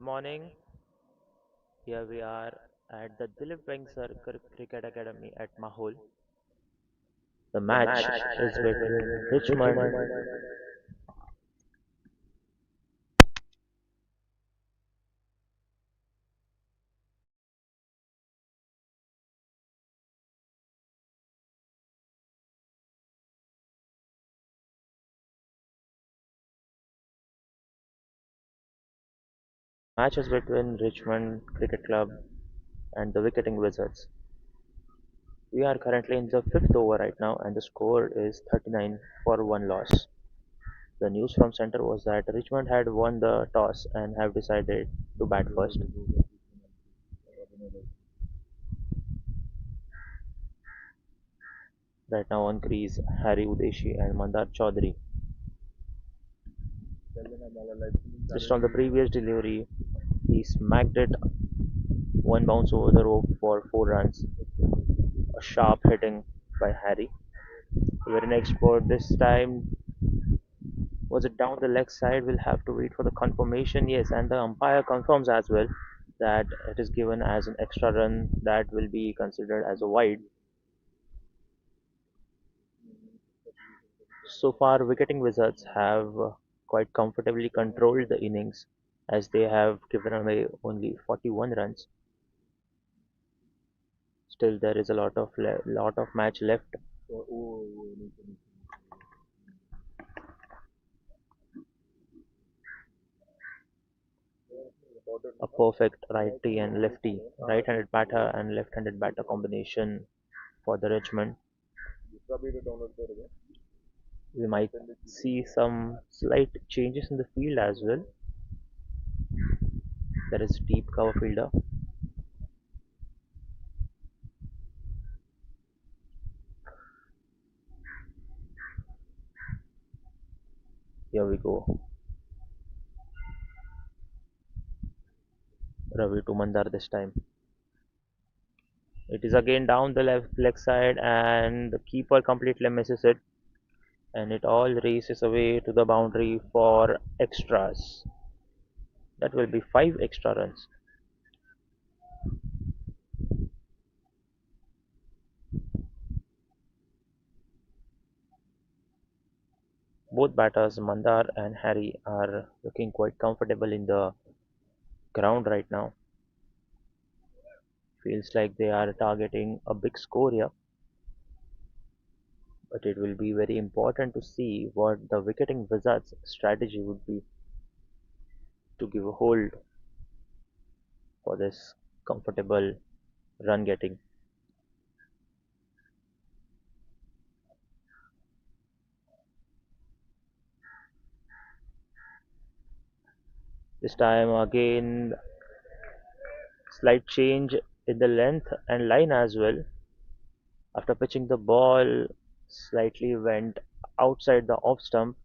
Morning. Here we are at the Dilip Vengsar Cricket Academy at Mahol. The The match match is is between between Richmond. Richmond. Match is between Richmond Cricket Club and the Wicketing Wizards. We are currently in the fifth over right now, and the score is 39 for one loss. The news from center was that Richmond had won the toss and have decided to bat first. Right now on crease, Harry Udeshi and Mandar Chaudhary. Just from the previous delivery, he smacked it one bounce over the rope for 4 runs. A sharp hitting by Harry. Very next ball, this time was it down the leg side? We'll have to wait for the confirmation. Yes, and the umpire confirms as well that it is given as an extra run that will be considered as a wide. So far, Wicketing Wizards have quite comfortably controlled the innings as they have given away only 41 runs. Still, there is a lot of match left. A perfect righty and lefty, right-handed batter and left-handed batter combination for the Richmond. We might see some slight changes in the field as well. There is deep cover fielder. Here we go. Ravi to Mandar this time. It is again down the left leg side and the keeper completely misses it, and it all races away to the boundary for extras. That will be 5 extra runs. Both batters, Mandar and Harry, are looking quite comfortable in the ground right now. Feels like they are targeting a big score here, but it will be very important to see what the Wicketing Wizards' strategy would be to give a hold for this comfortable run getting. This time again, slight change in the length and line as well. After pitching the ball, slightly went outside the off stump.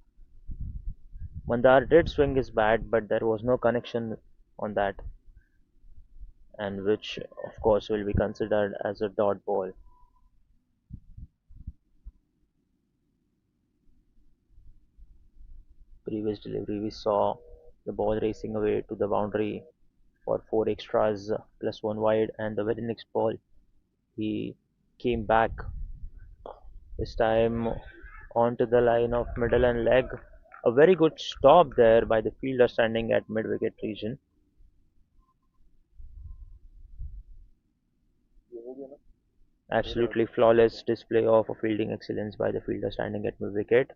Mandar did swing his bat, but there was no connection on that, and which of course will be considered as a dot ball. Previous delivery, we saw the ball racing away to the boundary for 4 extras plus one wide, and the very next ball he came back, this time onto the line of middle and leg. A very good stop there by the fielder standing at mid wicket region. Absolutely flawless display of a fielding excellence by the fielder standing at mid wicket.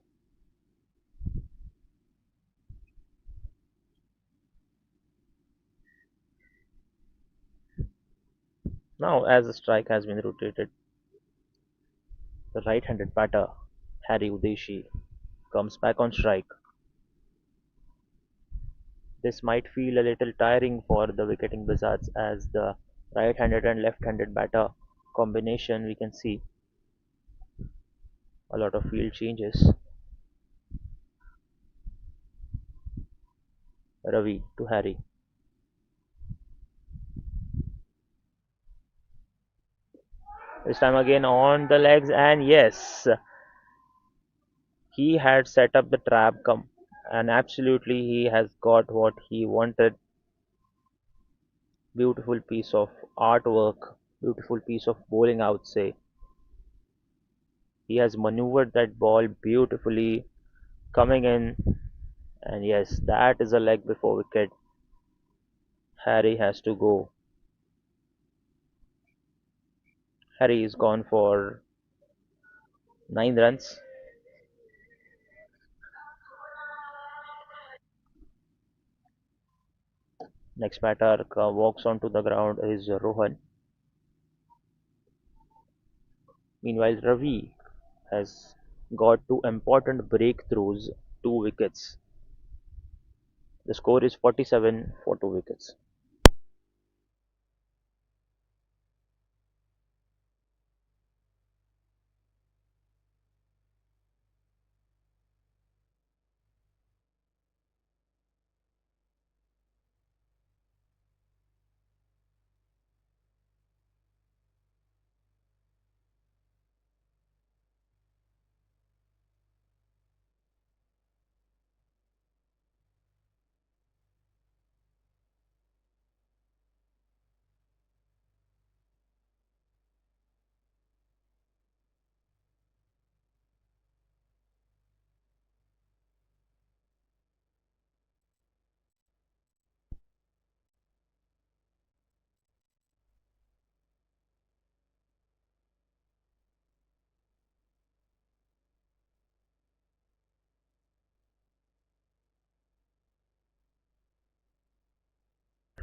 Now, as the strike has been rotated, the right-handed batter Harry Udeshi comes back on strike. This might feel a little tiring for the wicketing wizards as the right-handed and left-handed batter combination, we can see a lot of field changes. Ravi to Harry. This time again on the legs, and yes, he had set up the trap, and absolutely he has got what he wanted. Beautiful piece of artwork, beautiful piece of bowling, I would say. He has maneuvered that ball beautifully, coming in, and yes, that is a leg before wicket. Harry has to go. Harry is gone for 9 runs. Next batter walks onto the ground is Rohan. Meanwhile, Ravi has got two important breakthroughs, 2 wickets. The score is 47 for 2 wickets.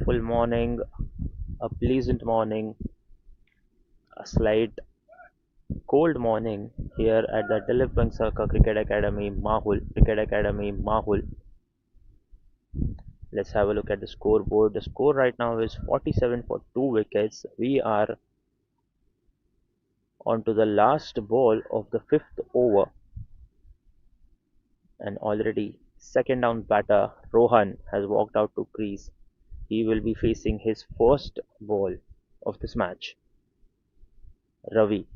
Full morning, a pleasant morning, a slight cold morning here at the Dilip Vengsarkar Cricket Academy, Mahul. Let's have a look at the scoreboard. The score right now is 47 for 2 wickets. We are on to the last ball of the fifth over, and already second down batter Rohan has walked out to crease. He will be facing his first ball of this match. Ravi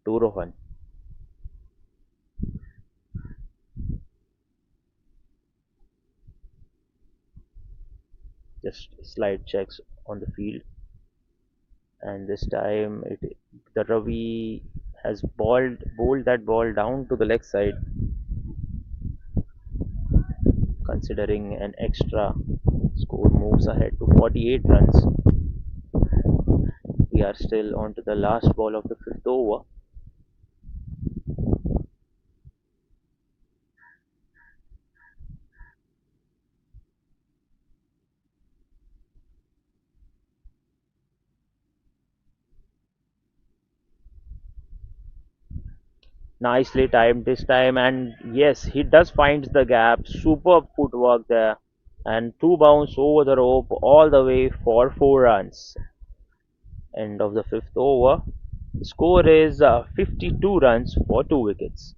to Rohan. Just slight checks on the field, and this time the Ravi has bowled that ball down to the leg side, considering an extra. Score moves ahead to 48 runs. We are still on to the last ball of the fifth over. Nicely timed this time, and yes, he does find the gap. Superb footwork there, and two bounce over the rope all the way for 4 runs. End of the fifth over. The score is 52 runs for 2 wickets.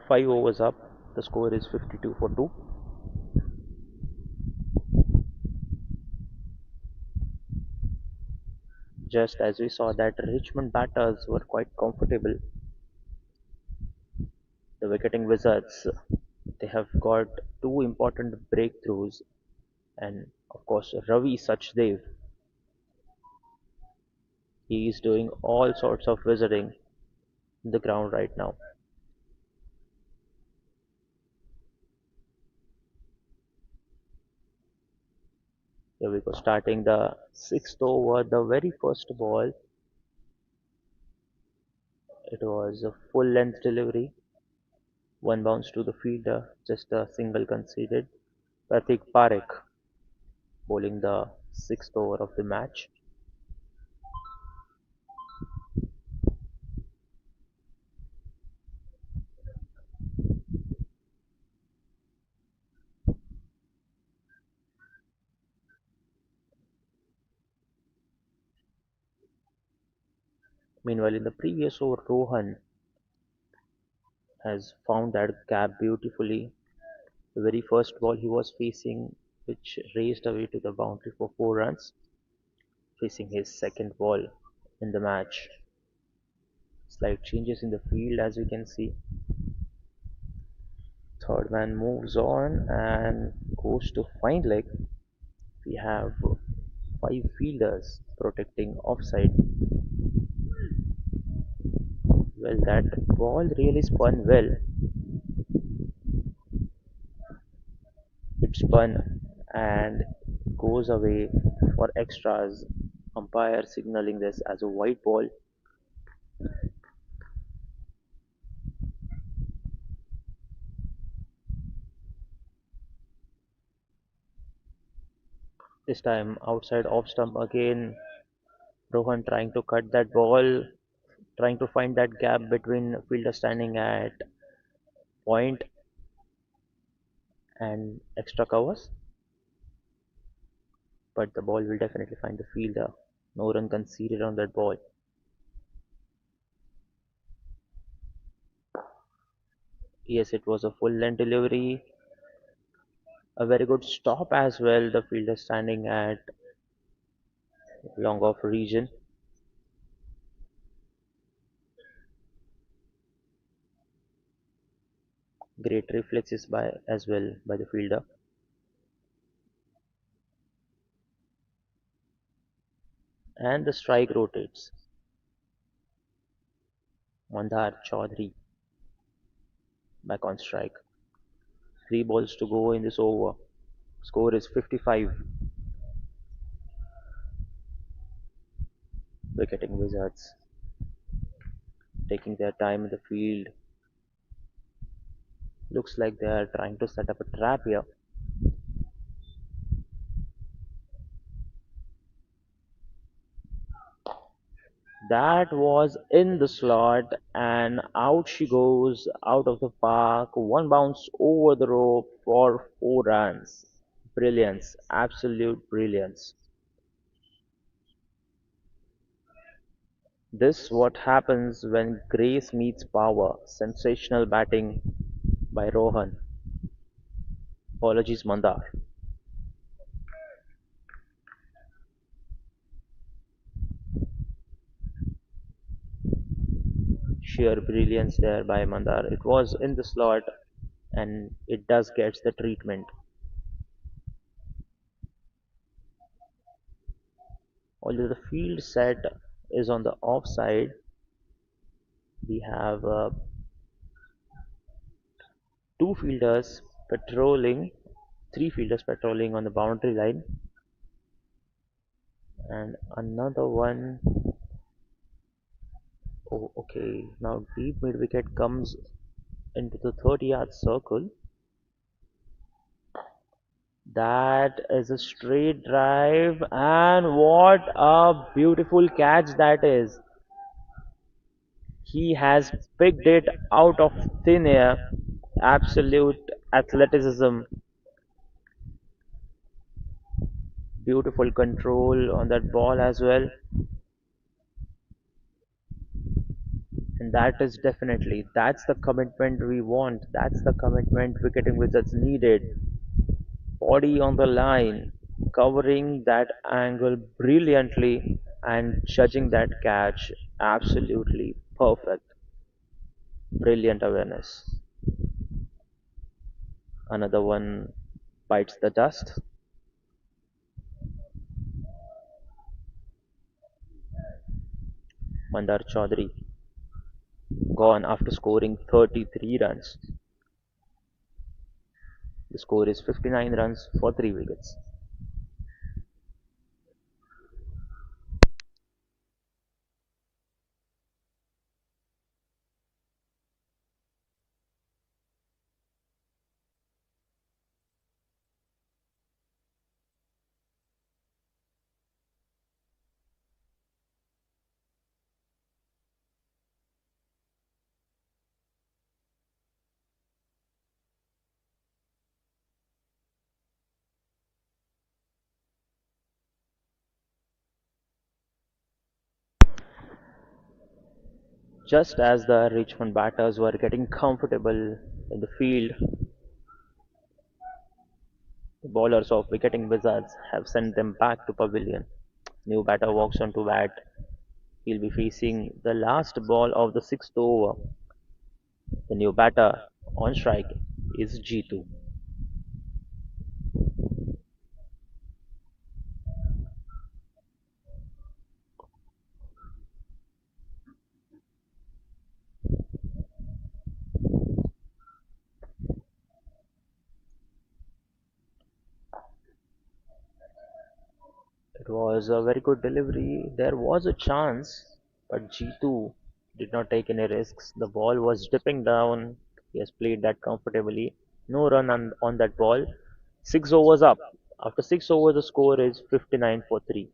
5 overs up. The score is 52 for 2. Just as we saw that Richmond batters were quite comfortable, the Wicketing Wizards, they have got two important breakthroughs, and of course Ravi Sachdev, he is doing all sorts of visiting the ground right now. Here we go, starting the sixth over, the very first ball. It was a full length delivery, one bounce to the fielder, just a single conceded. Pratik Parekh bowling the sixth over of the match. Meanwhile, in the previous over, Rohan has found that gap beautifully. The very first ball he was facing, which raced away to the boundary for 4 runs, facing his second ball in the match. Slight changes in the field as we can see. Third man moves on and goes to fine leg. We have five fielders protecting offside. Well, that ball really spun well. It spun and goes away for extras. Umpire signaling this as a white ball. This time outside off stump again. Rohan trying to cut that ball, trying to find that gap between fielder standing at point and extra covers. But the ball will definitely find the fielder. No run conceded on that ball. Yes, it was a full length delivery. A very good stop as well. The fielder standing at long off region. Great reflexes by as well by the fielder. And the strike rotates. Mandar Chaudhary back on strike. Three balls to go in this over. Score is 55. Wicketing Wizards taking their time in the field. Looks like they are trying to set up a trap here. That was in the slot, and out she goes out of the park. One bounce over the rope for 4 runs. Brilliance, absolute brilliance. This what happens when grace meets power. Sensational batting by Rohan. Apologies, Mandar. Sheer brilliance there by Mandar. It was in the slot, and it does get the treatment. Although the field set is on the offside, we have two fielders patrolling, three fielders patrolling on the boundary line, and another one. Oh, okay. Now deep mid wicket comes into the 30-yard circle. That is a straight drive, and what a beautiful catch that is. He has picked it out of thin air. Absolute athleticism, beautiful control on that ball as well. And that is definitely, that's the commitment we want. That's the commitment Wicketing Wizards needed. Body on the line, covering that angle brilliantly and judging that catch absolutely perfect. Brilliant awareness. Another one bites the dust. Mandar Chaudhary gone after scoring 33 runs. The score is 59 runs for 3 wickets. Just as the Richmond batters were getting comfortable in the field, the bowlers of Wicketing Wizards have sent them back to pavilion. New batter walks onto bat. He'll be facing the last ball of the sixth over. The new batter on strike is G2. It was a very good delivery. There was a chance, but G2 did not take any risks. The ball was dipping down. He has played that comfortably. No run on that ball. 6 overs up. After 6 overs, the score is 59 for 3.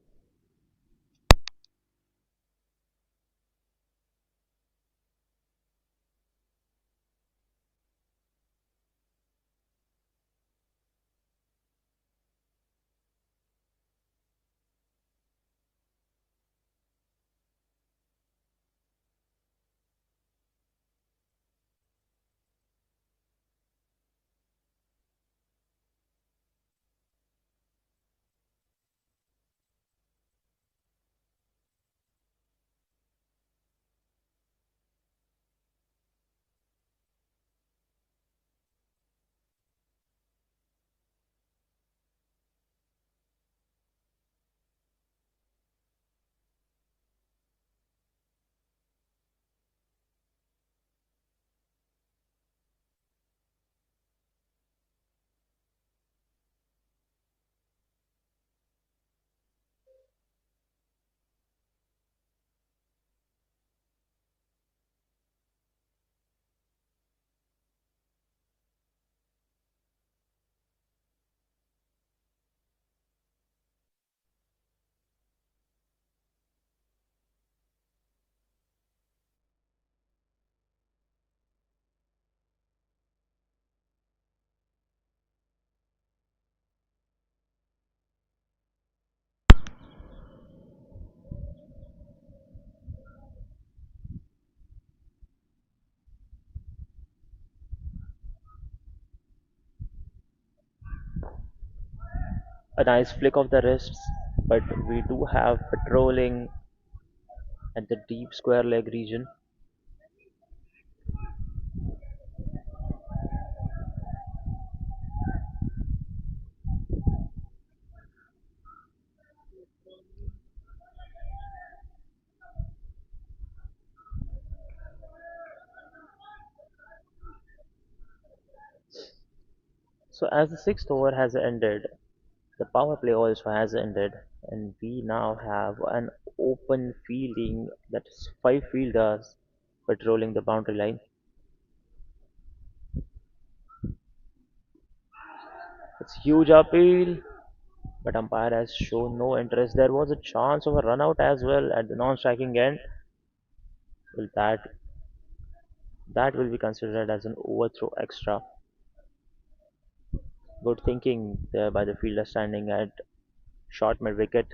A nice flick of the wrists, but we do have patrolling at the deep square leg region. So as the sixth over has ended, the power play also has ended, and we now have an open fielding that is five fielders patrolling the boundary line. It's huge appeal, but umpire has shown no interest. There was a chance of a run out as well at the non-striking end. Well, that will be considered as an overthrow extra. Good thinking there by the fielder standing at short mid wicket,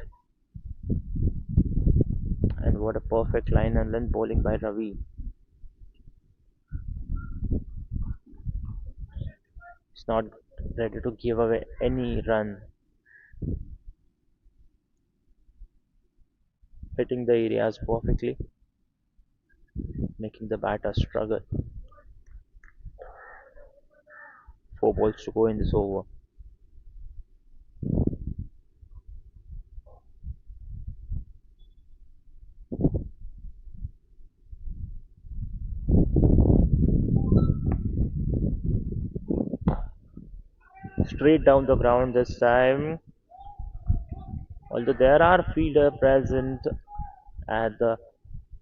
and what a perfect line and length bowling by Ravi. He's not ready to give away any run, hitting the areas perfectly, making the batter struggle. 4 balls to go in this over. Straight down the ground this time. Although there are fielder present at the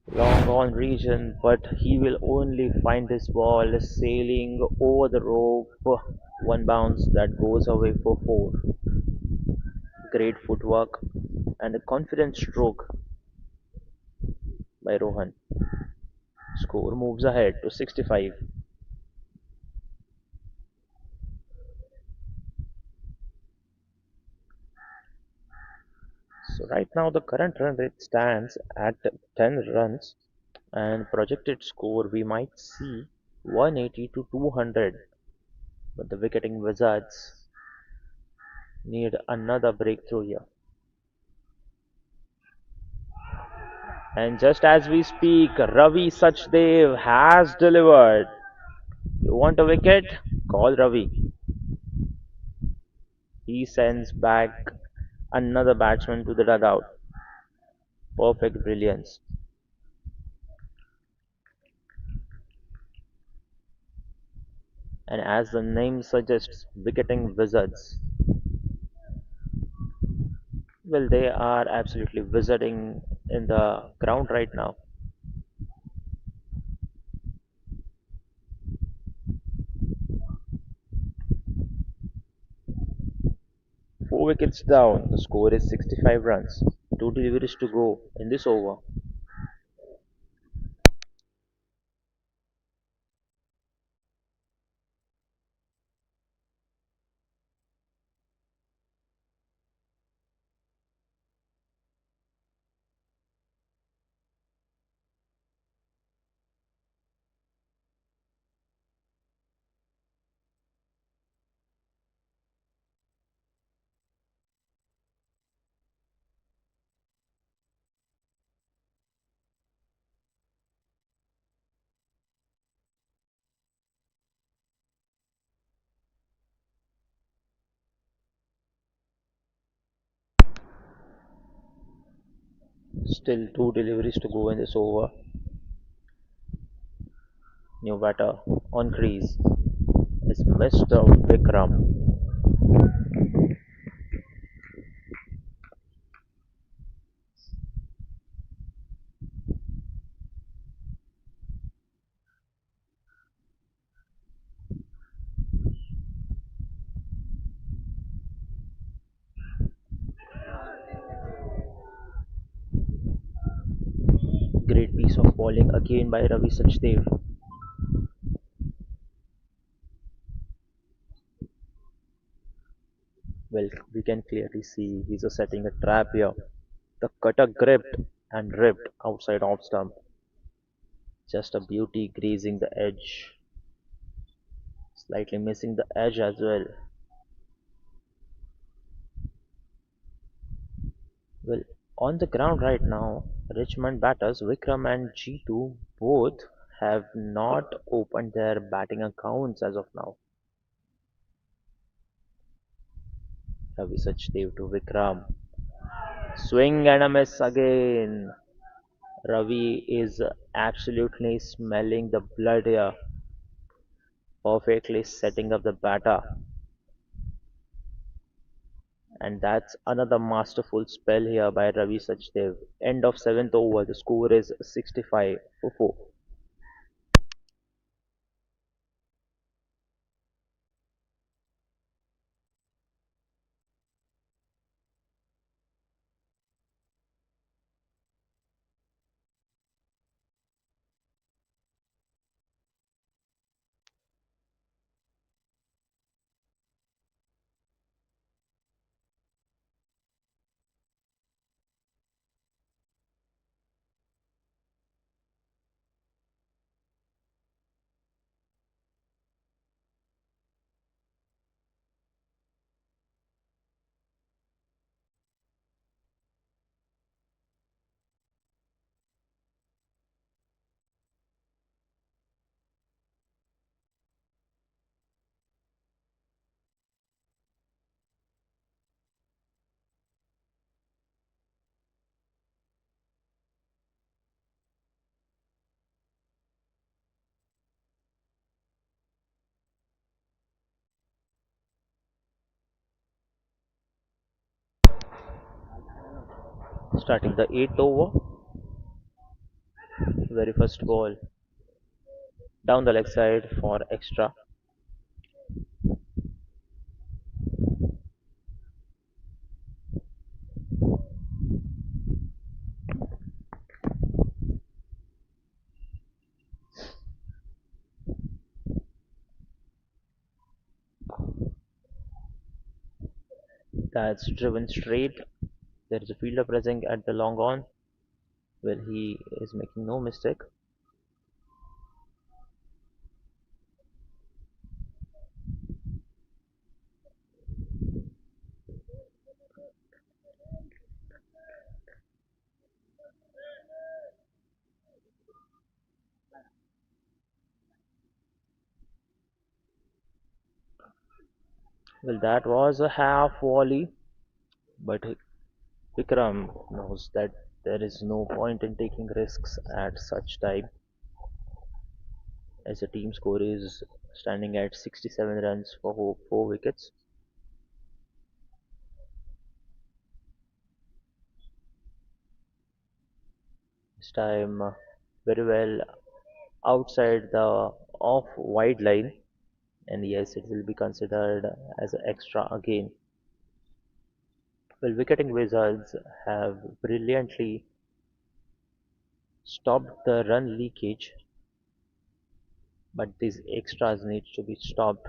long on region, but he will only find this ball sailing over the rope. One bounce that goes away for four. Great footwork and a confident stroke by Rohan. Score moves ahead to 65. So right now the current run rate stands at 10 runs. And projected score we might see 180 to 200, but the Wicketing Wizards need another breakthrough here. And just as we speak, Ravi Sachdev has delivered. You want a wicket? Call Ravi. He sends back another batsman to the dugout. Perfect brilliance. And as the name suggests, Wicketing Wizards. Well, they are absolutely wizarding in the ground right now. 4 wickets down, the score is 65 runs. 2 deliveries to go in this over. Still 2 deliveries to go in this over. New batter on crease is Mr. Vikram. Great piece of bowling again by Ravi Sachdev. Well, we can clearly see he's setting a trap here. The cutter gripped and ripped outside off stump. Just a beauty grazing the edge. Slightly missing the edge as well. Well, on the ground right now, Richmond batters Vikram and G2 both have not opened their batting accounts as of now. Ravi Sachdev to Vikram. Swing and a miss again. Ravi is absolutely smelling the blood here, perfectly setting up the batter. And that's another masterful spell here by Ravi Sachdev. End of 7th over, the score is 65 for 4. Starting the 8th over, very first ball down the leg side for extra. That's driven straight. There is a fielder pressing at the long on. Well, he is making no mistake. Well, that was a half volley, but Vikram knows that there is no point in taking risks at such time, as the team score is standing at 67 runs for 4 wickets. This time, very well outside the off wide line, and yes, it will be considered as an extra again. Well, wicketing wizards have brilliantly stopped the run leakage, but these extras need to be stopped.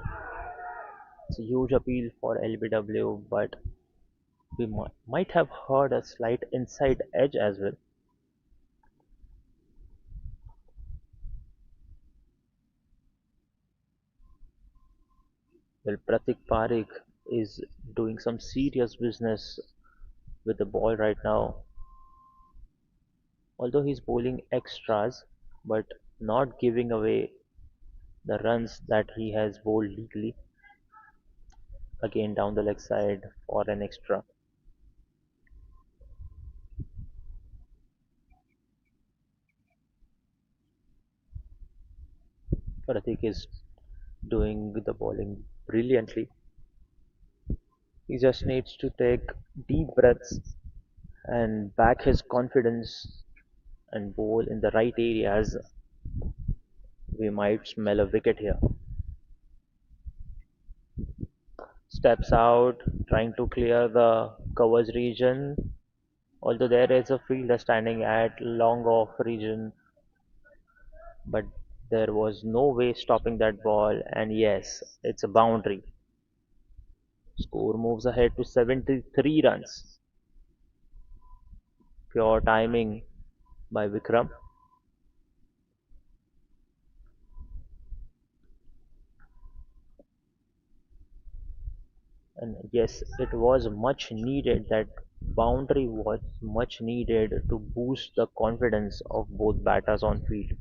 It's a huge appeal for LBW, but we might have heard a slight inside edge as well. Well, Pratik Parekh is doing some serious business with the ball right now, although he's bowling extras, but not giving away the runs that he has bowled legally. Again, down the leg side for an extra. Pratik is doing the bowling brilliantly. He just needs to take deep breaths and back his confidence and bowl in the right areas. We might smell a wicket here. Steps out, trying to clear the covers region. Although there is a fielder standing at long off region, but there was no way stopping that ball. And yes, it's a boundary. Score moves ahead to 73 runs. Pure timing by Vikram. And yes, it was much needed. That boundary was much needed to boost the confidence of both batters on field.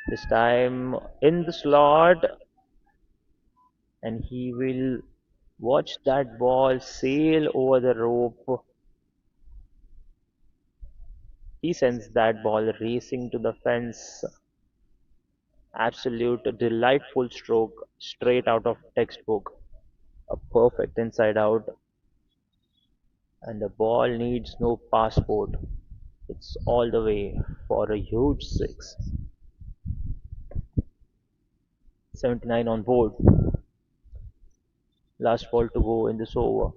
This time in the slot, and he will watch that ball sail over the rope. He sends that ball racing to the fence. Absolute delightful stroke straight out of textbook. A perfect inside out, and the ball needs no passport. It's all the way for a huge six. 79 on board. Last ball to go in this over.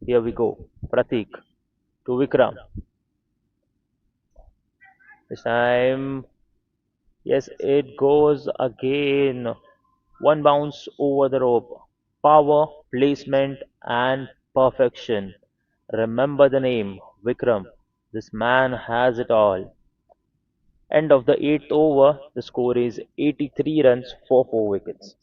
Here we go. Pratik to Vikram. This time, yes, it goes again. One bounce over the rope. Power, placement, and perfection. Remember the name, Vikram. This man has it all. End of the eighth over, the score is 83 runs for 4 wickets.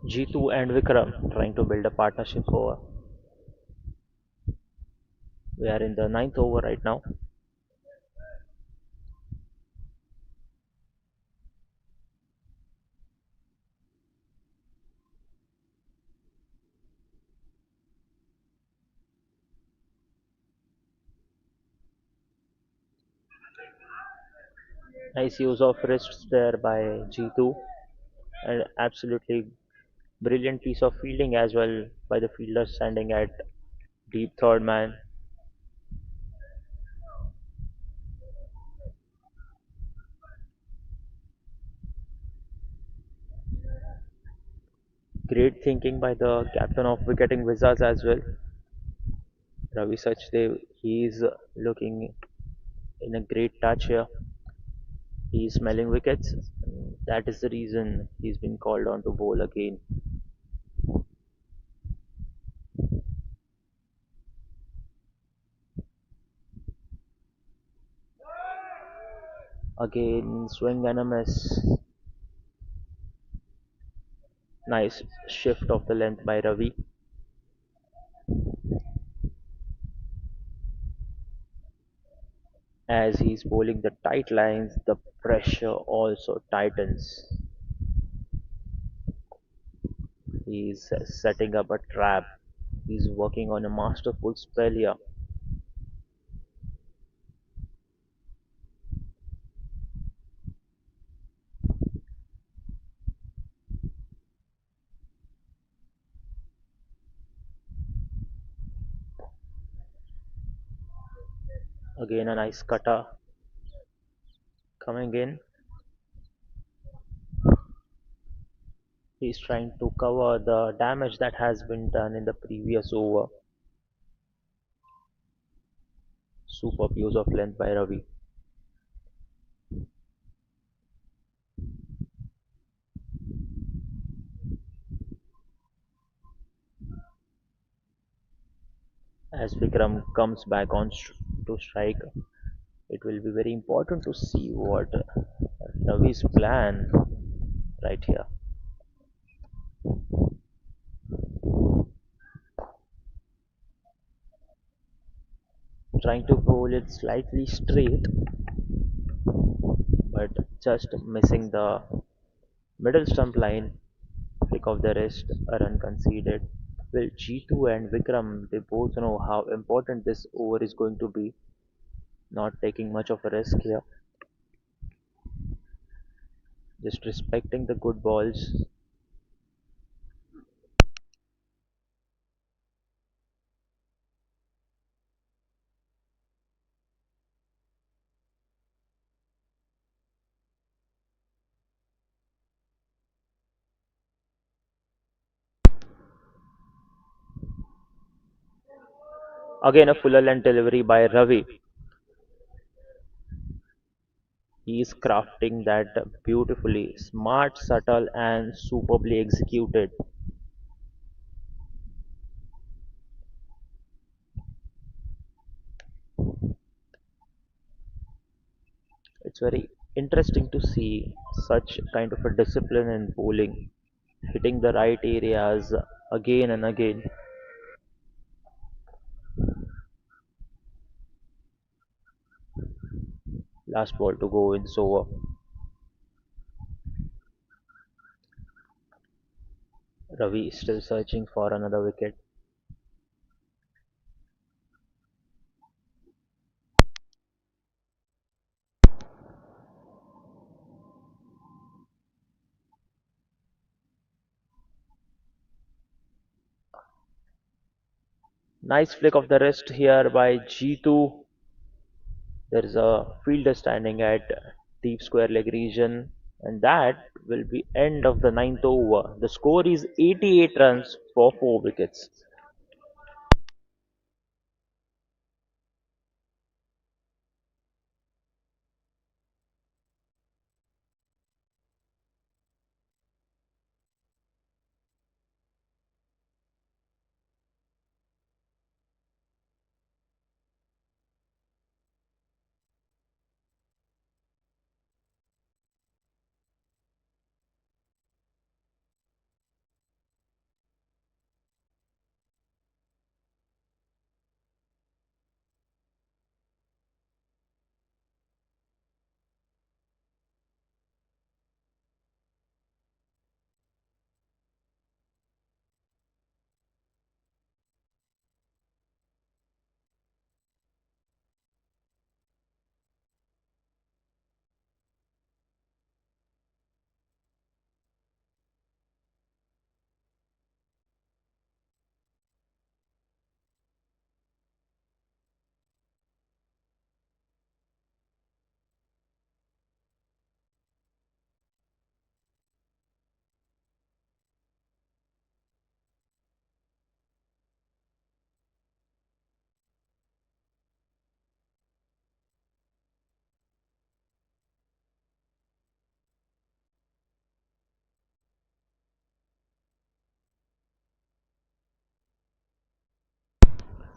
G2 and Vikram trying to build a partnership over. We are in the ninth over right now. Nice use of wrists there by G2 and absolutely brilliant piece of fielding as well by the fielder standing at deep third man. Great thinking by the captain of Wicketing Wizards as well. Ravi Sachdev, he's looking in a great touch here. He's smelling wickets. That is the reason he's been called on to bowl again. Again, swing and a miss. Nice shift of the length by Ravi. As he's bowling the tight lines, the pressure also tightens. He's setting up a trap. He's working on a masterful spell here. Again, a nice cutter coming in. He's trying to cover the damage that has been done in the previous over. Superb use of length by Ravi. As Vikram comes back on to strike, it will be very important to see what Ravi's plan right here. Trying to bowl it slightly straight, but just missing the middle stump line. Flick of the wrist, a run conceded. Well, G2 and Vikram, they both know how important this over is going to be. Not taking much of a risk here, just respecting the good balls. Again, a fuller length delivery by Ravi. He is crafting that beautifully, smart, subtle, and superbly executed. It's very interesting to see such kind of a discipline in bowling, hitting the right areas again and again. Last ball to go in this over. Ravi is still searching for another wicket. Nice flick of the wrist here by G2. There is a fielder standing at deep square leg region, and that will be end of the ninth over. The score is 88 runs for 4 wickets.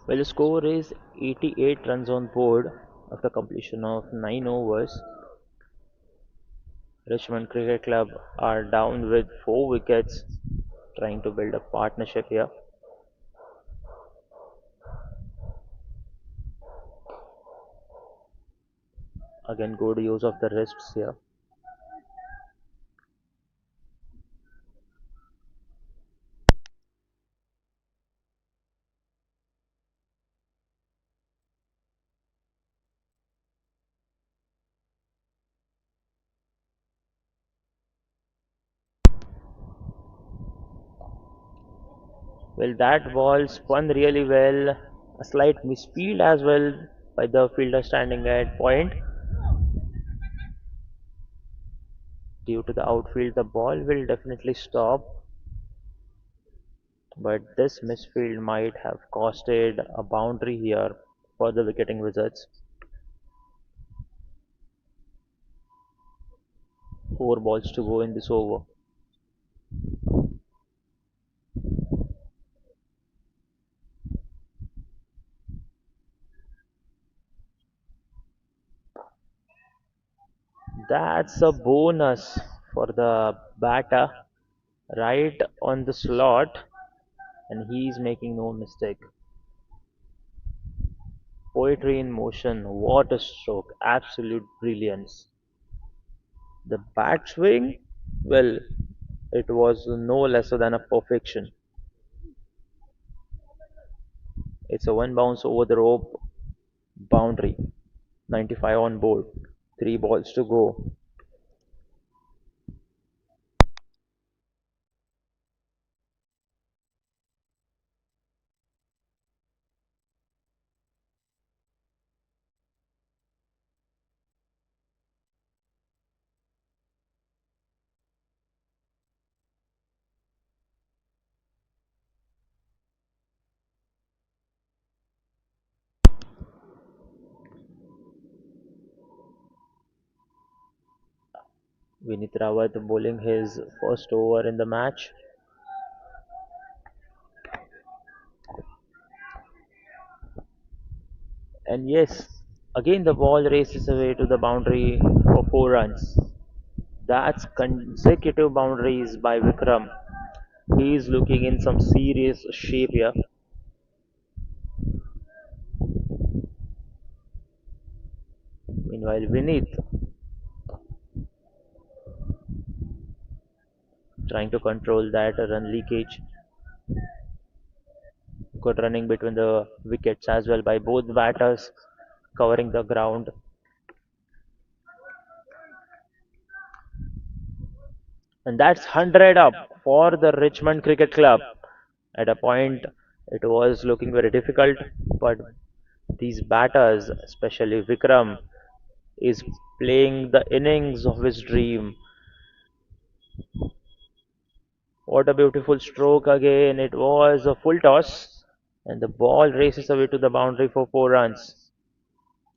Well, the score is 88 runs on board after completion of 9 overs. Richmond Cricket Club are down with 4 wickets, trying to build a partnership here. Again, good use of the wrists here. Well, that ball spun really well. A slight misfield as well by the fielder standing at point. Due to the outfield, the ball will definitely stop, but this misfield might have costed a boundary here for the wicketing wizards. 4 balls to go in this over. That's a bonus for the batter right on the slot, and he's making no mistake. Poetry in motion, what a stroke, absolute brilliance. The bat swing, well, it was no lesser than a perfection. It's a one bounce over the rope boundary, 95 on board, 3 balls to go. Vinith Rawat bowling his first over in the match. And yes, again the ball races away to the boundary for 4 runs. That's consecutive boundaries by Vikram. He is looking in some serious shape here. Meanwhile, Vinith trying to control that run leakage. Good running between the wickets as well by both batters covering the ground. And that's 100 up for the Richmond Cricket Club. At a point, it was looking very difficult, but these batters, especially Vikram, is playing the innings of his dream. What a beautiful stroke again. It was a full toss, and the ball races away to the boundary for 4 runs.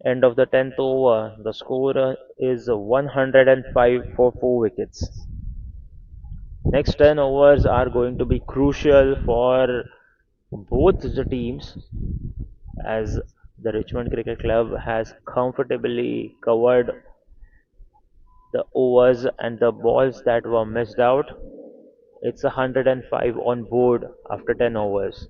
End of the 10th over. The score is 105 for 4 wickets. Next 10 overs are going to be crucial for both the teams as the Richmond Cricket Club has comfortably covered the overs and the balls that were missed out. It's 105 on board after 10 overs.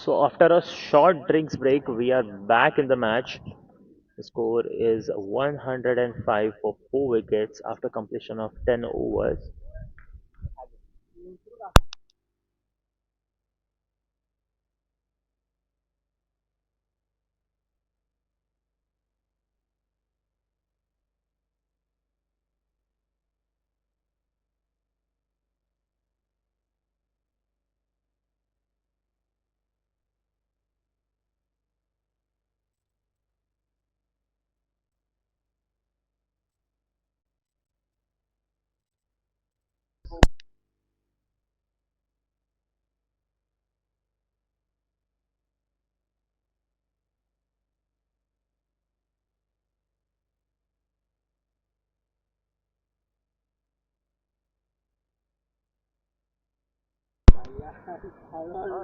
So after a short drinks break, we are back in the match. The score is 105 for 4 wickets after completion of 10 overs.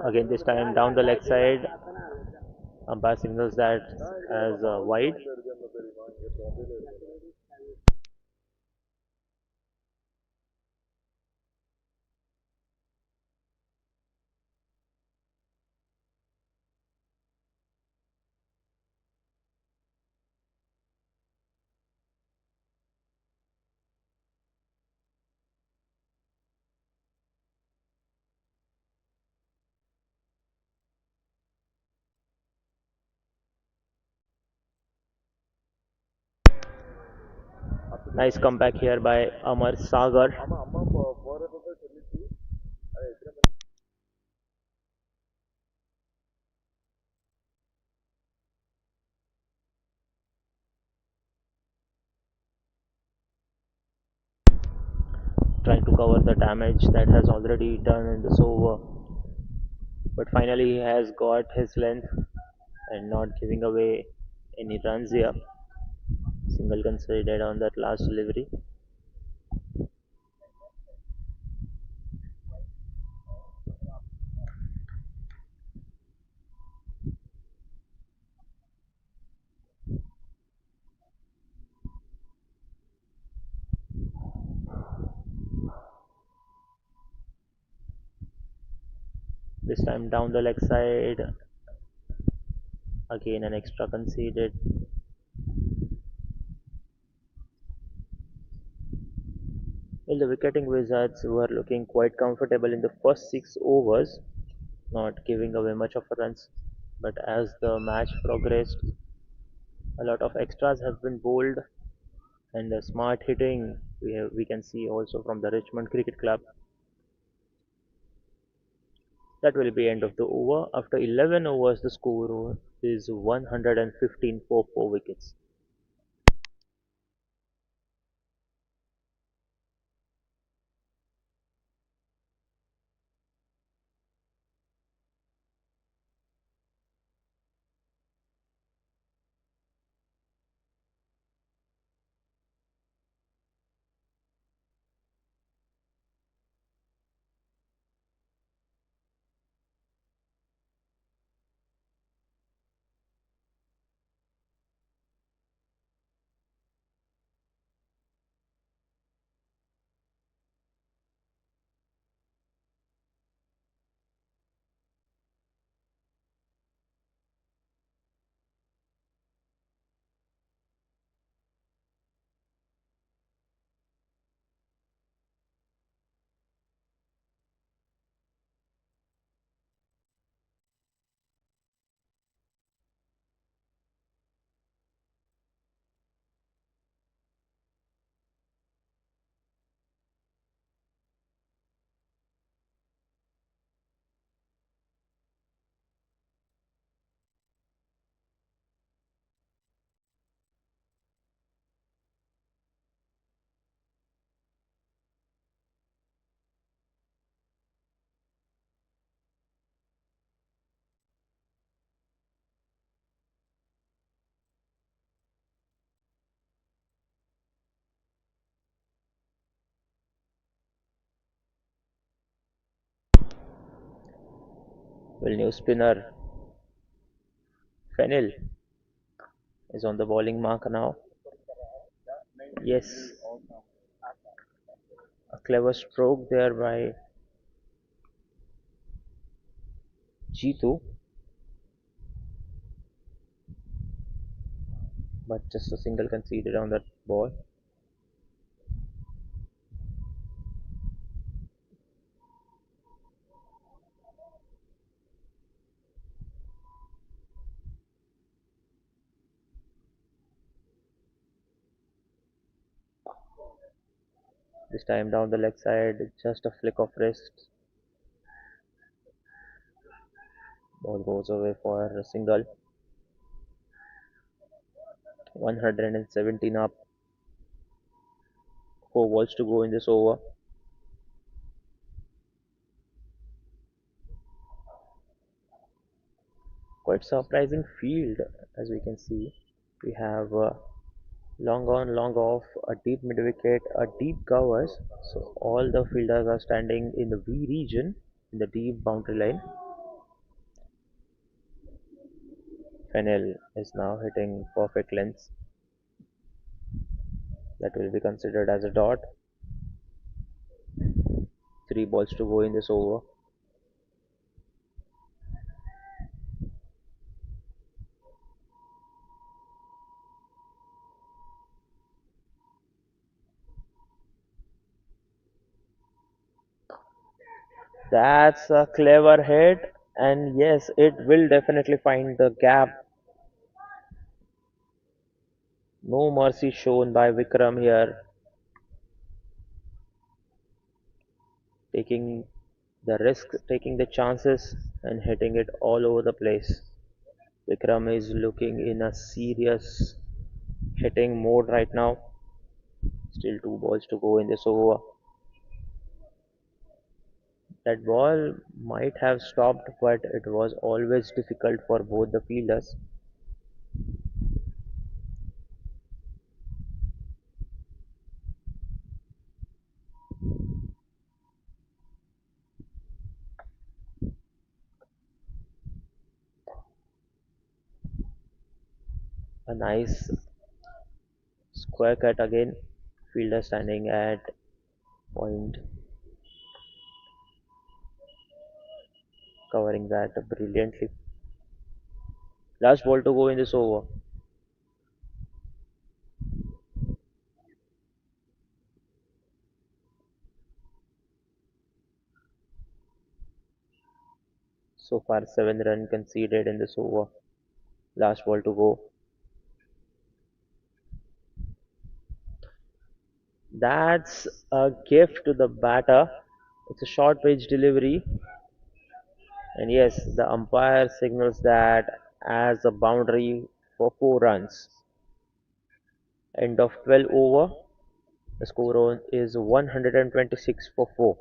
Again, this time down the leg side, umpire signals that as wide. Nice comeback here by Amar Sagar. Trying to cover the damage that has already done in this over. But finally, he has got his length and not giving away any runs here. Single considered on that last delivery. This time down the leg side, again an extra conceded. Well, the wicketing Wizards were looking quite comfortable in the first 6 overs, not giving away much of a runs. But as the match progressed, a lot of extras have been bowled, and the smart hitting we can see also from the Richmond Cricket Club. That will be end of the over. After 11 overs, the score is 115 for 4 wickets. Well, new spinner Fennel is on the bowling mark now. Yes, a clever stroke there by Jitu. but just a single conceded on that ball. This time down the leg side, just a flick of wrist. Ball goes away for a single. 117 up. 4 balls to go in this over. Quite surprising field as we can see. We have long on, long off, a deep mid wicket, a deep covers. So all the fielders are standing in the V region in the deep boundary line. Fennel is now hitting perfect lengths. That will be considered as a dot. 3 balls to go in this over. That's a clever hit, and yes, it will definitely find the gap. No mercy shown by Vikram here, taking the risk, taking the chances, and hitting it all over the place. Vikram is looking in a serious hitting mode right now. Still 2 balls to go in this over. That ball might have stopped, but it was always difficult for both the fielders. A nice square cut again. Fielder standing at point, covering that brilliantly. Last ball to go in this over. So far, 7 runs conceded in this over. Last ball to go. That's a gift to the batter. It's a short pitch delivery, and yes, the umpire signals that as a boundary for 4 runs. End of 12 over. The score is 126 for 4.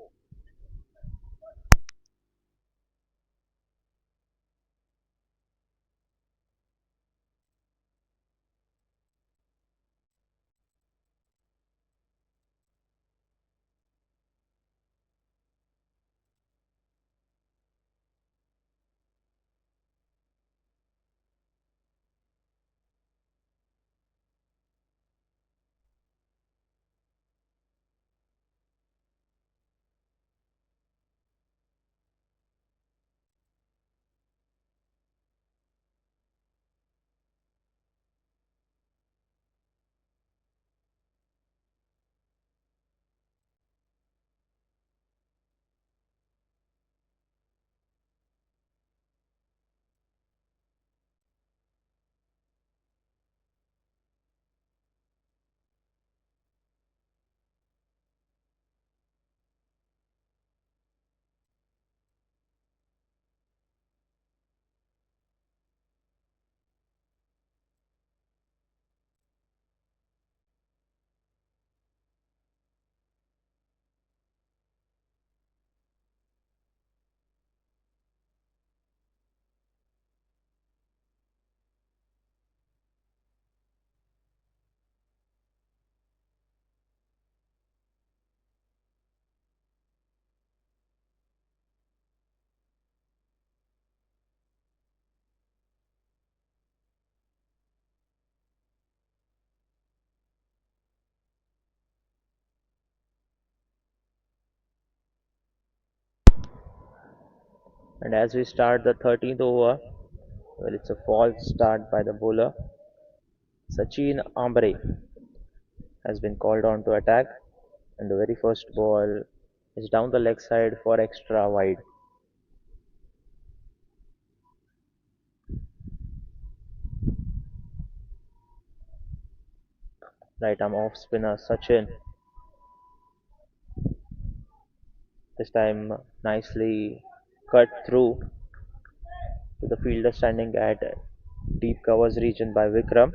And as we start the 13th over, well, it's a false start by the bowler. Sachin Ambre has been called on to attack, and the very first ball is down the leg side for extra wide. Right arm off spinner Sachin. This time nicely cut through to the fielder standing at deep covers region by Vikram.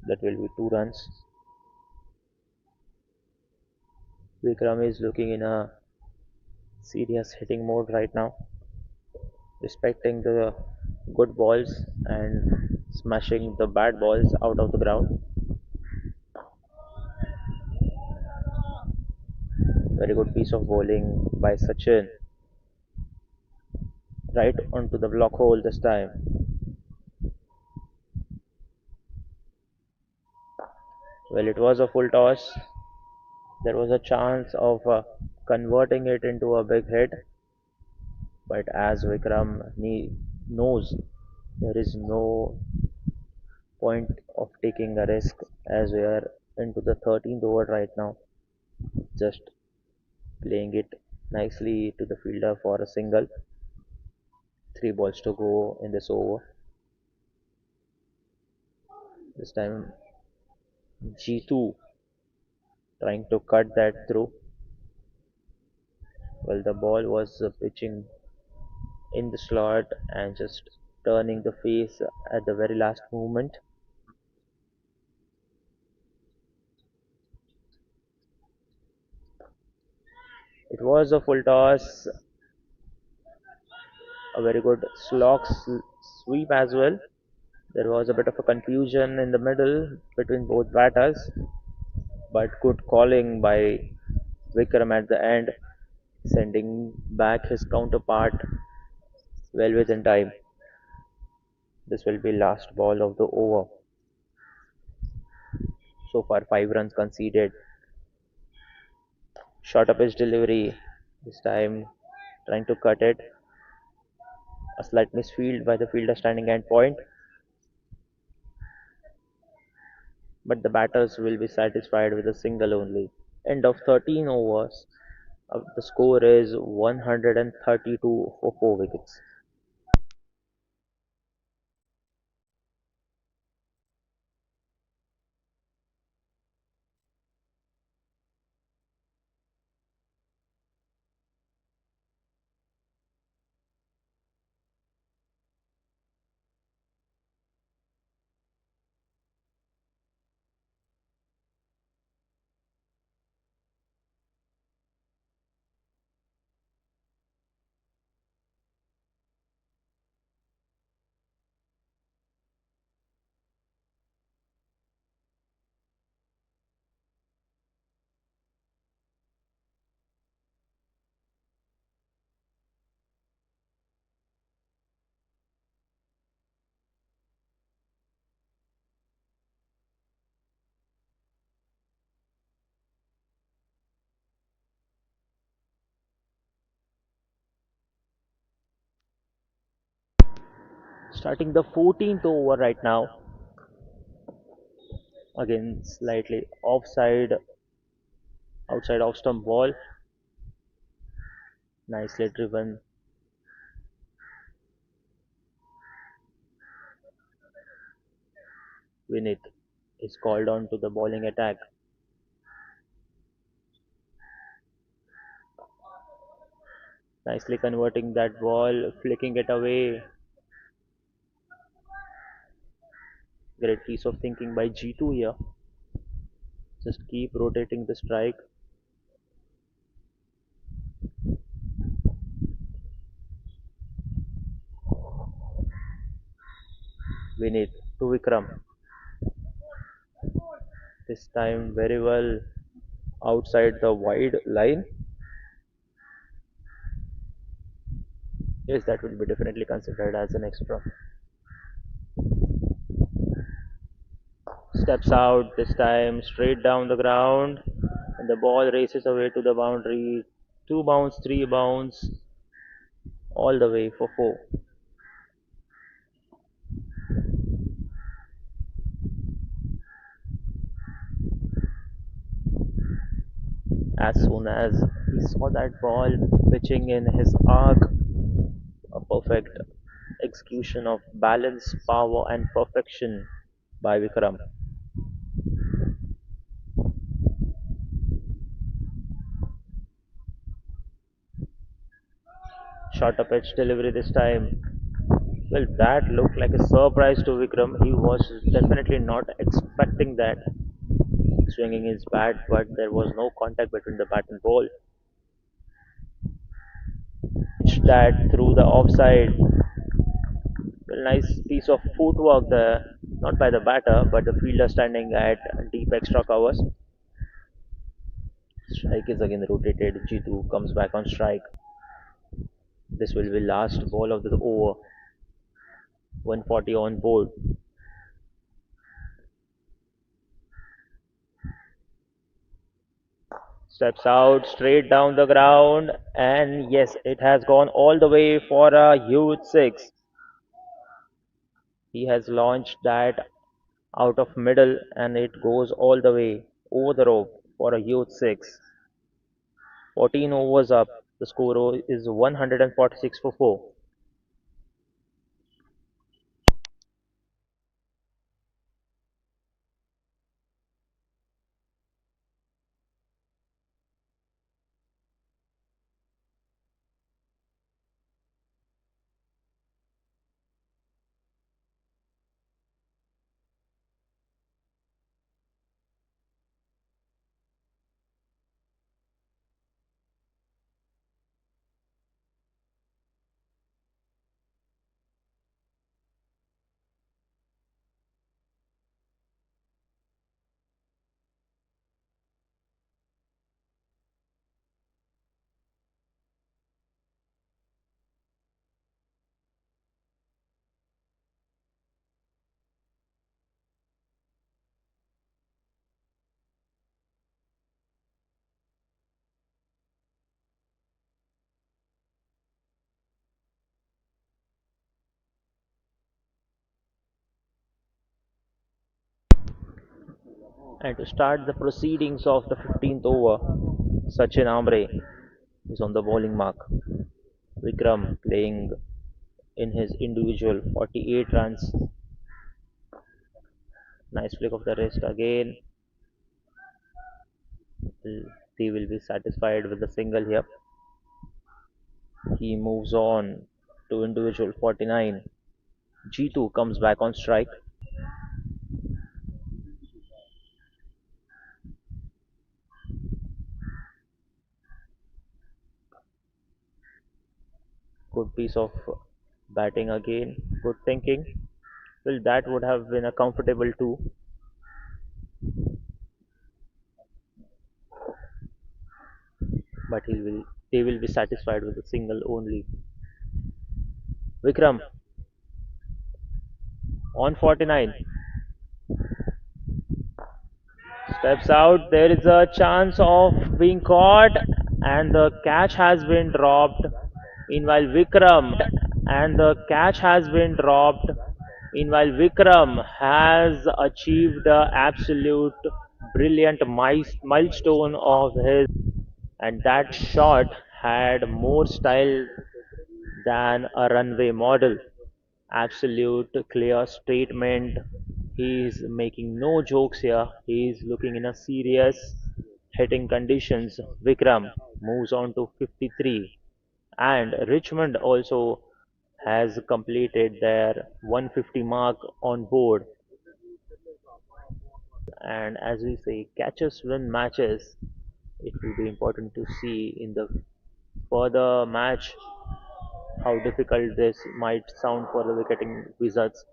That will be 2 runs. Vikram is looking in a serious hitting mode right now, respecting the good balls and smashing the bad balls out of the ground. Very good piece of bowling by Sachin. Right onto the block hole this time. Well, it was a full toss. There was a chance of converting it into a big hit, but as Vikram knows, there is no point of taking a risk as we are into the 13th over right now. Just playing it nicely to the fielder for a single. 3 balls to go in this over. This time G2 trying to cut that through. Well, the ball was pitching in the slot and just turning the face at the very last moment. It was a full toss, a very good sweep as well. There was a bit of a confusion in the middle between both batters, but good calling by Vikram at the end, sending back his counterpart well within time. This will be last ball of the over. So far, 5 runs conceded. Short up his delivery. This time, trying to cut it. A slight misfield by the fielder standing at point, but the batters will be satisfied with a single only. End of 13 overs. The score is 132 for 4 wickets. Starting the 14th over right now. Again, slightly offside, outside off stump ball. Nicely driven. Vinith is called on to the bowling attack. Nicely converting that ball, flicking it away. Great piece of thinking by G2 here. Just keep rotating the strike. Vinith to Vikram. This time very well outside the wide line. Yes, that will be definitely considered as an extra. Steps out this time straight down the ground, and the ball races away to the boundary. 2 bounce, 3 bounce, all the way for 4. As soon as he saw that ball pitching in his arc, a perfect execution of balance, power, and perfection by Vikram. Shorter pitch delivery this time. Well, that looked like a surprise to Vikram. He was definitely not expecting that. Swinging his bat, but there was no contact between the bat and ball. That through the offside. Well, nice piece of footwork there, not by the batter, but the fielder standing at deep extra covers. Strike is again rotated. G2 comes back on strike. This will be last ball of the over. 140 on board. Steps out straight down the ground, and yes, it has gone all the way for a huge six. He has launched that out of middle, and it goes all the way over the rope for a huge six. 14 overs up. The score is 146 for 4. And to start the proceedings of the 15th over, Sachin Ambre is on the bowling mark. Vikram playing in his individual 48 runs. Nice flick of the wrist again. They will be satisfied with the single here. He moves on to individual 49. G2 comes back on strike. Good piece of batting again. Good thinking. Well, that would have been a comfortable two, but they will be satisfied with a single only. Vikram on 49 steps out. There is a chance of being caught, and the catch has been dropped. Meanwhile, Vikram has achieved the absolute brilliant milestone of his, and that shot had more style than a runway model. Absolute clear statement. He's making no jokes here. He's looking in a serious hitting conditions. Vikram moves on to 53, and Richmond also has completed their 150 mark on board. And as we say, catches win matches. It will be important to see in the further match how difficult this might sound for the wicketing wizards.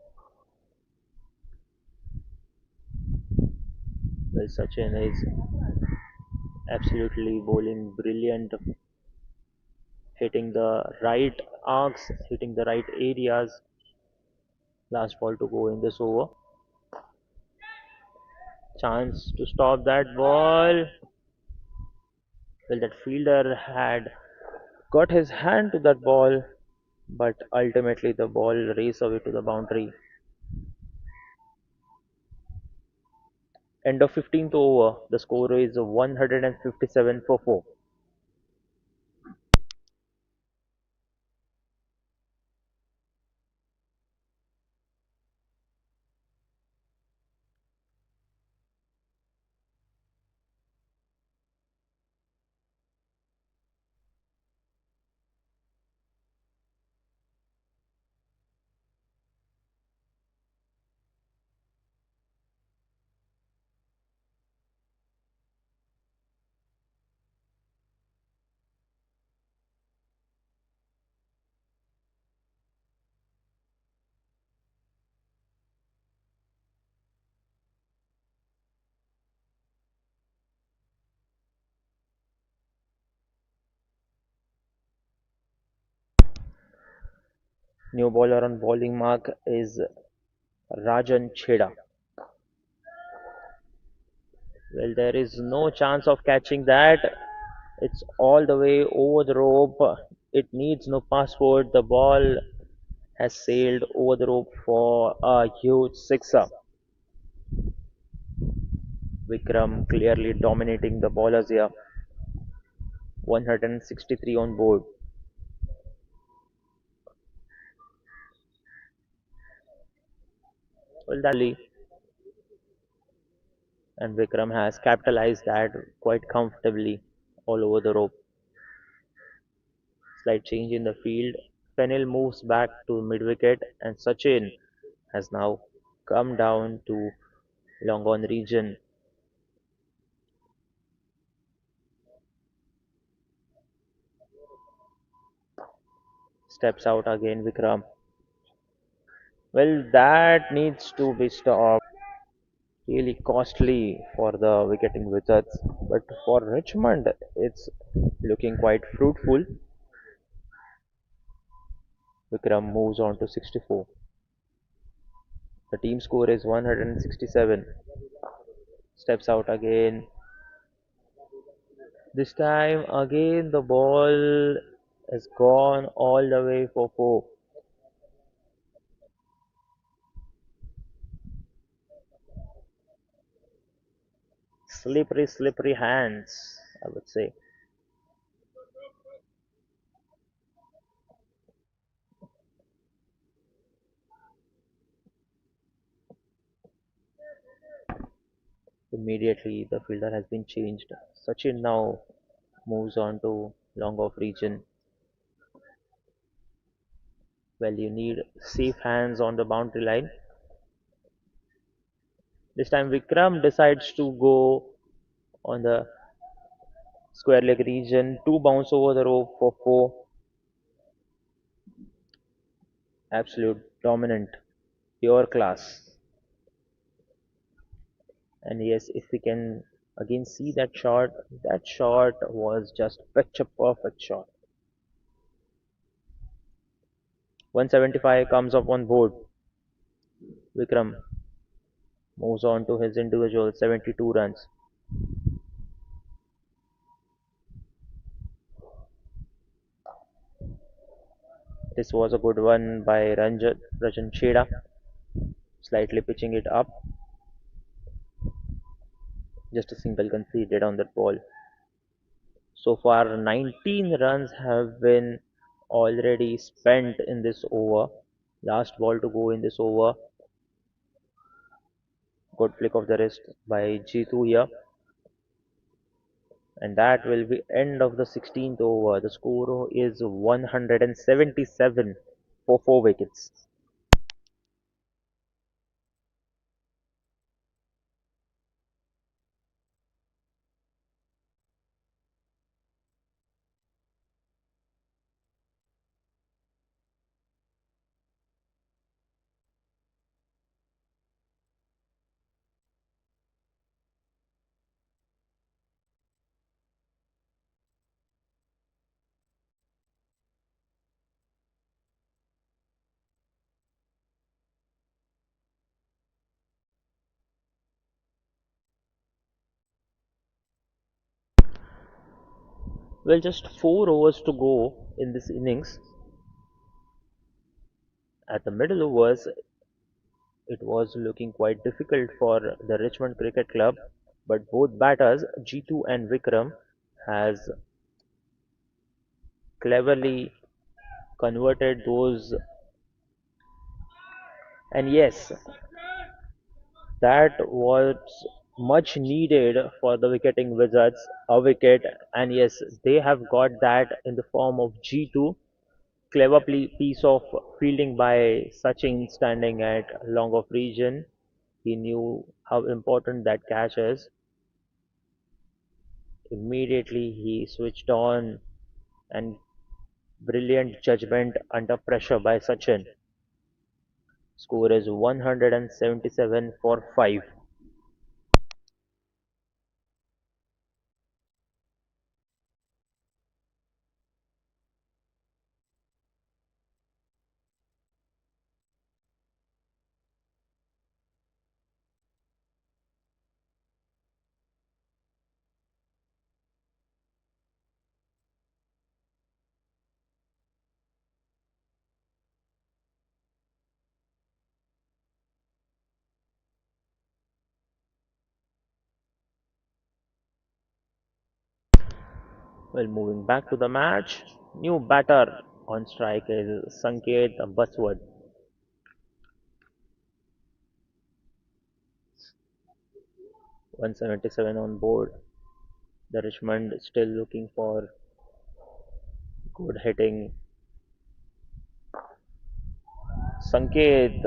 Well, Sachin is absolutely bowling brilliant, hitting the right arcs, hitting the right areas. Last ball to go in this over. Chance to stop that ball. Well, that fielder had got his hand to that ball, but ultimately the ball raced away to the boundary. End of 15th over, the score is 157 for 4. New bowler on bowling mark is Rajan Chheda. Well, there is no chance of catching that. It's all the way over the rope. It needs no passport. The ball has sailed over the rope for a huge sixer. Vikram clearly dominating the bowlers here. 163 on board. Well, that and Vikram has capitalized that quite comfortably all over the rope. Slight change in the field. Fennell moves back to mid wicket, and Sachin has now come down to long on region. Steps out again, Vikram. Well, that needs to be stopped. Really costly for the wicketing wizards, but for Richmond, it's looking quite fruitful. Vikram moves on to 64. The team score is 167. Steps out again. This time again the ball has gone all the way for 4. Slippery, slippery hands, I would say. Immediately the fielder has been changed. Sachin now moves on to long off region. Well, you need safe hands on the boundary line. This time Vikram decides to go on the square leg region, two bounce over the rope for 4. Absolute dominant, pure class. And yes, if we can again see that shot was just such a perfect shot. 175 comes up on board. Vikram moves on to his individual 72 runs. This was a good one by Rajan Chheda, slightly pitching it up. Just a single conceded on that ball. So far, 19 runs have been already spent in this over. Last ball to go in this over. Good flick of the wrist by Jitu here. And that will be end of the 16th over. The score is 177 for 4 wickets. Well, just 4 overs to go in this innings. At the middle overs, It was looking quite difficult for the Richmond Cricket Club, but both batters, Jitu and Vikram, has cleverly converted those. And yes, that was much needed for the wicketing wizards, a wicket. And yes, they have got that in the form of G2. Clever piece of fielding by Sachin standing at long off region. He knew how important that catch is. Immediately he switched on, and brilliant judgment under pressure by Sachin. Score is 177 for 5. Well, moving back to the match, new batter on strike is Sanket Baswad. 177 on board. The Richmond still looking for good hitting. Sanket,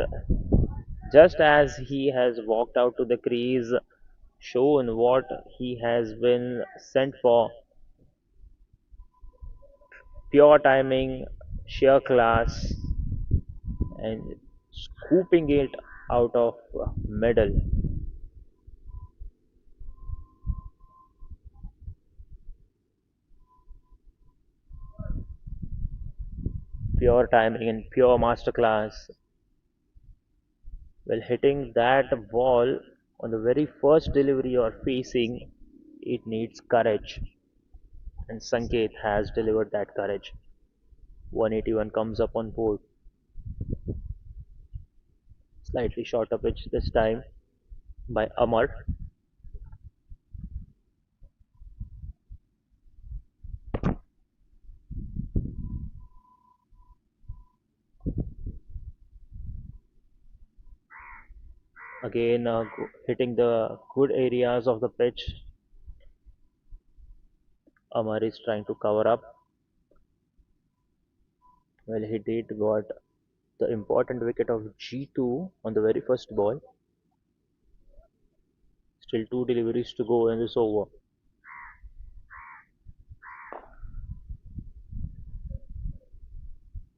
just as he has walked out to the crease, shown what he has been sent for. Pure timing, sheer class, and scooping it out of middle. Pure timing and pure masterclass. Well, hitting that ball on the very first delivery you're facing, it needs courage. And Sanket has delivered that courage. 181 comes up on board. Slightly shorter pitch this time by Amar. Again, hitting the good areas of the pitch. Amar is trying to cover up. Well, he did got the important wicket of G2 on the very first ball. Still two deliveries to go in this over.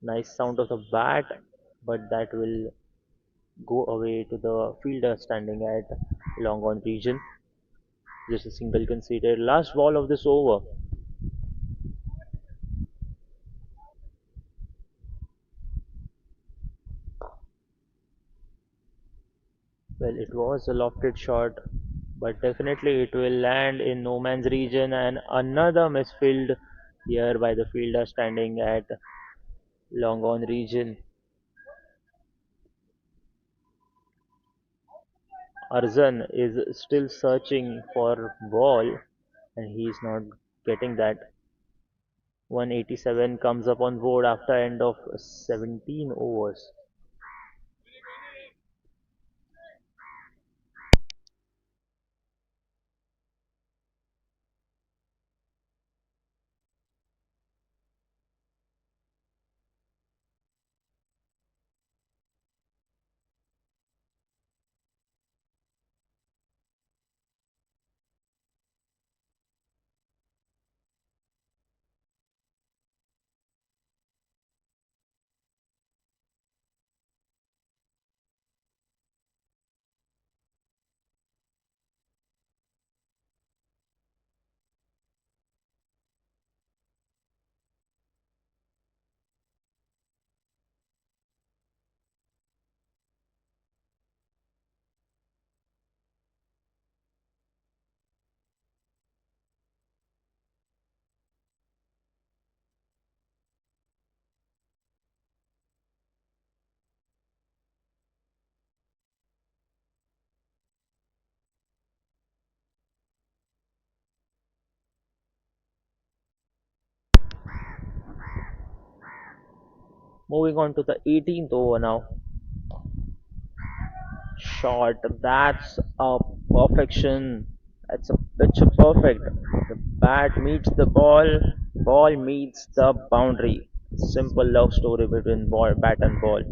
Nice sound of the bat, but that will go away to the fielder standing at long on region. Just a single conceded. Last ball of this over. Well, it was a lofted shot, but definitely it will land in no man's region, and another misfield here by the fielder standing at long on region. Arzan is still searching for ball, and he is not getting that. 187 comes up on board after end of 17 overs. Moving on to the 18th over now. Shot. That's a perfection. That's a picture perfect. The bat meets the ball. Ball meets the boundary. Simple love story between ball, bat and ball.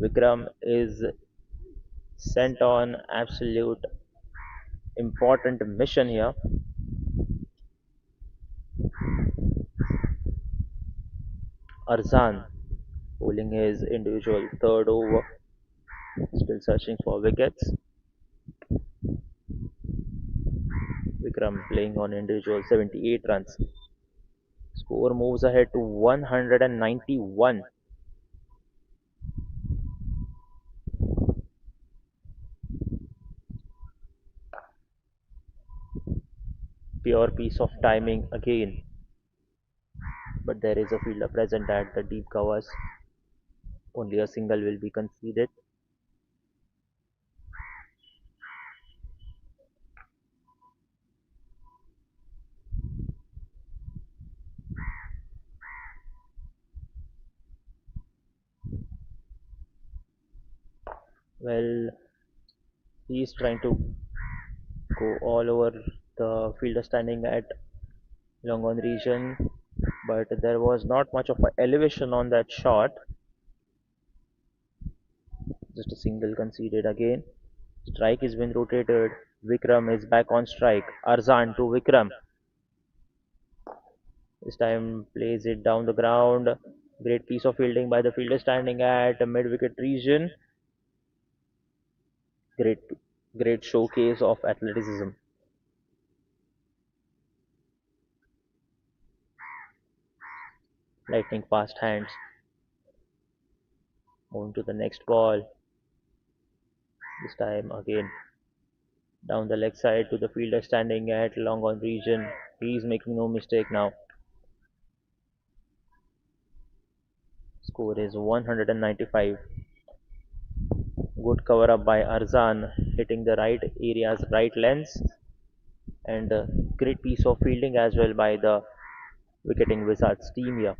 Vikram is sent on absolute important mission here. Arzan bowling his individual third over, still searching for wickets. Vikram playing on individual 78 runs. Score moves ahead to 191. Pure piece of timing again, but there is a fielder present at the deep covers. Only a single will be conceded. Well, he is trying to go all over the fielder standing at long on region, but there was not much of an elevation on that shot. Just a single conceded again. Strike is been rotated. Vikram is back on strike. Arzan to Vikram. This time plays it down the ground. Great piece of fielding by the fielder standing at mid wicket region. Great, great showcase of athleticism. Lightning fast hands. Moving to the next ball. This time again down the leg side to the fielder standing at long on region. He is making no mistake now. Score is 195. Good cover up by Arzan, hitting the right areas, right lens, and a great piece of fielding as well by the wicketing wizards team here.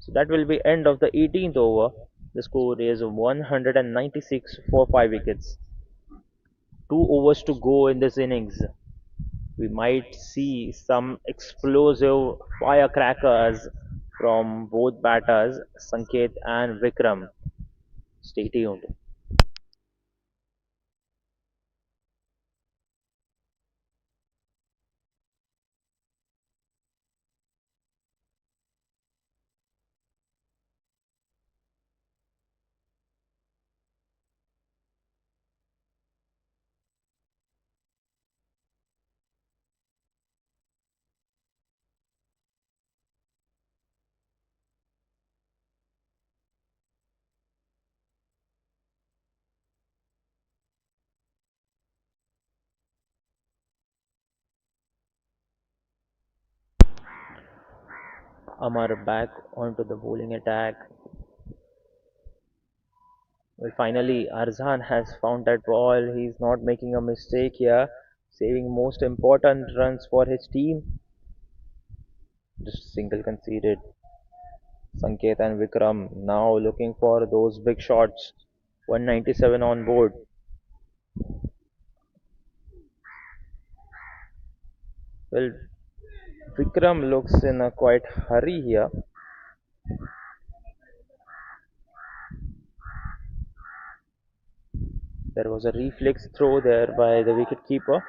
So that will be end of the 18th over. The score is 196 for 5 wickets. 2 overs to go in this innings. We might see some explosive firecrackers from both batters, Sanket and Vikram. Stay tuned. Amar back onto the bowling attack. Well, finally, Arzan has found that ball. He's not making a mistake here, saving most important runs for his team. Just single conceded. Sanket and Vikram now looking for those big shots. 197 on board. Well, Vikram looks in a quite hurry here. There was a reflex throw there by the wicketkeeper.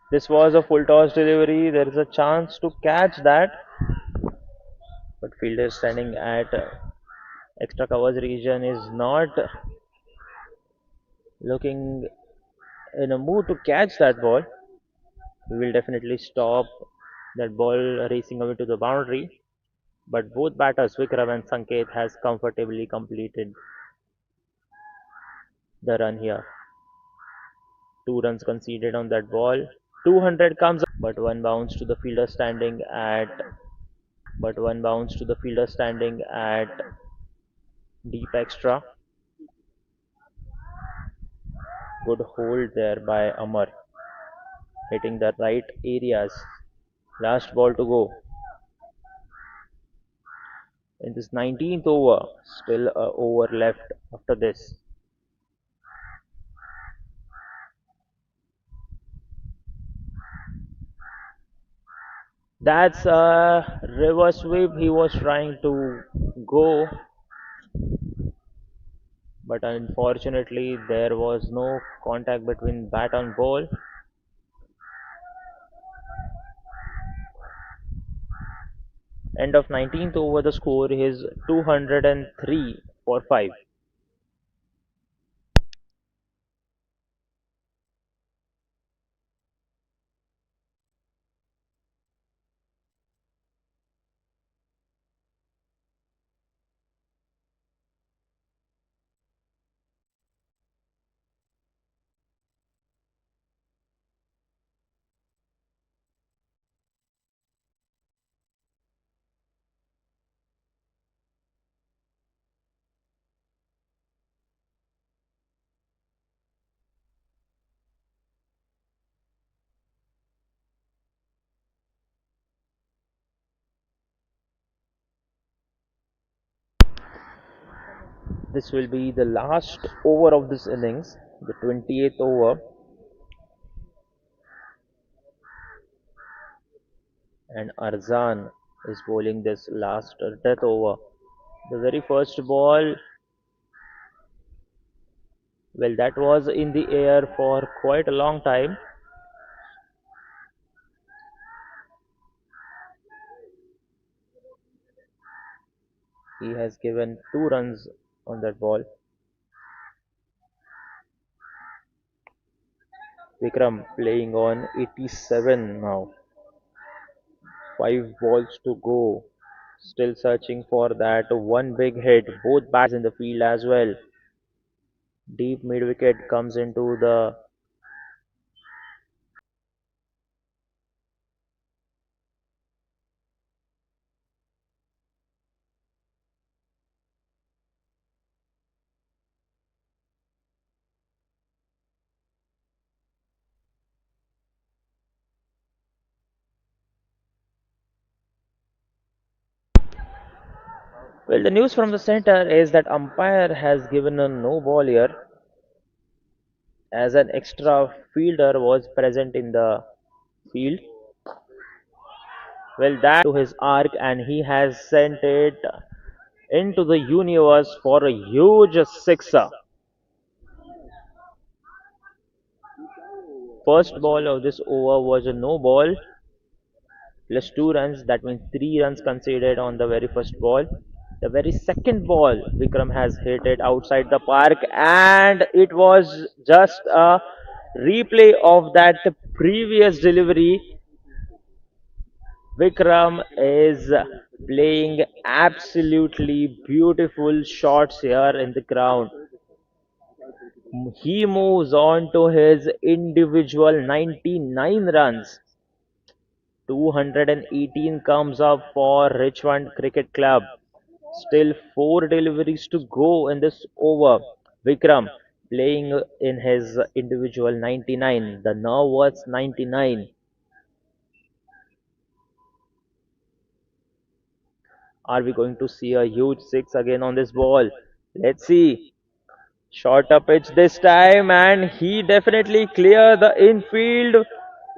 This was a full toss delivery. There is a chance to catch that, but fielder standing at extra covers region is not looking in a mood to catch that ball. We will definitely stop that ball racing away to the boundary. but both batters, Vikram and Sanket, has comfortably completed the run here. 2 runs conceded on that ball. 200 comes up, but one bounce to the fielder standing at deep extra. Good hold there by Amar, hitting the right areas. Last ball to go in this 19th over. Still a over left after this. That's a reverse sweep he was trying to go, but unfortunately there was no contact between bat and ball. End of 19th over, the score is 203 for 5. This will be the last over of this innings, the 28th over, and Arzan is bowling this last death over. The very first ball, well, that was in the air for quite a long time. He has given 2 runs on that ball. Vikram playing on 87 now. 5 balls to go. Still searching for that one big hit. Both bats in the field as well. Deep mid wicket comes into the. Well, the news from the center is that umpire has given a no ball here as an extra fielder was present in the field. Well, that to his arc and he has sent it into the universe for a huge sixer. First ball of this over was a no ball plus 2 runs. That means 3 runs conceded on the very first ball. The very second ball, Vikram has hit it outside the park, and it was just a replay of that previous delivery. Vikram is playing absolutely beautiful shots here in the ground. He moves on to his individual 99 runs. 218 comes up for Richmond Cricket Club. Still 4 deliveries to go in this over. Vikram playing in his individual 99. The nervous 99. Are we going to see a huge six again on this ball? Let's see. Shorter pitch this time, and he definitely clear the infield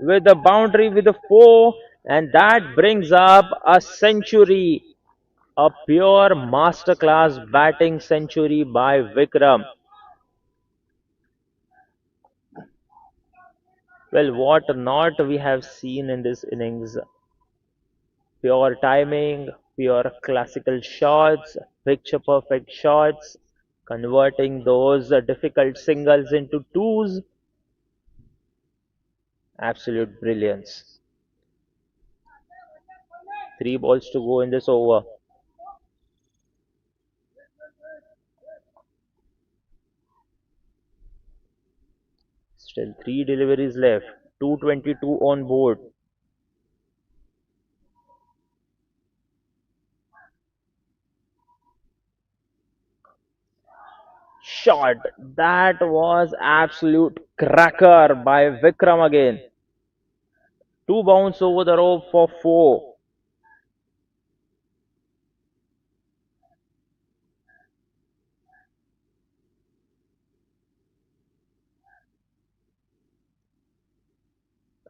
with the boundary with the four, and that brings up a century, a pure masterclass batting century by Vikram. Well, what not we have seen in this innings: pure timing, pure classical shots, picture perfect shots, converting those difficult singles into twos. Absolute brilliance. 3 balls to go in this over. Still three deliveries left. 222 on board. Shot. That was absolute cracker by Vikram again. Two bounce over the rope for four.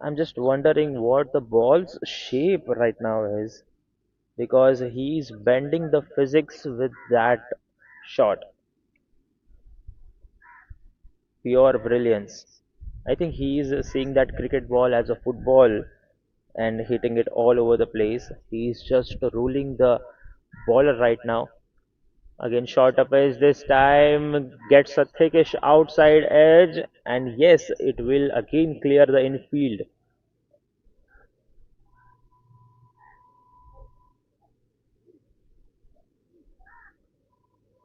I'm just wondering what the ball's shape right now is because he's bending the physics with that shot. Pure brilliance. I think he's seeing that cricket ball as a football and hitting it all over the place. He's just ruling the bowler right now. Again, short up edge this time gets a thickish outside edge, and yes, it will again clear the infield.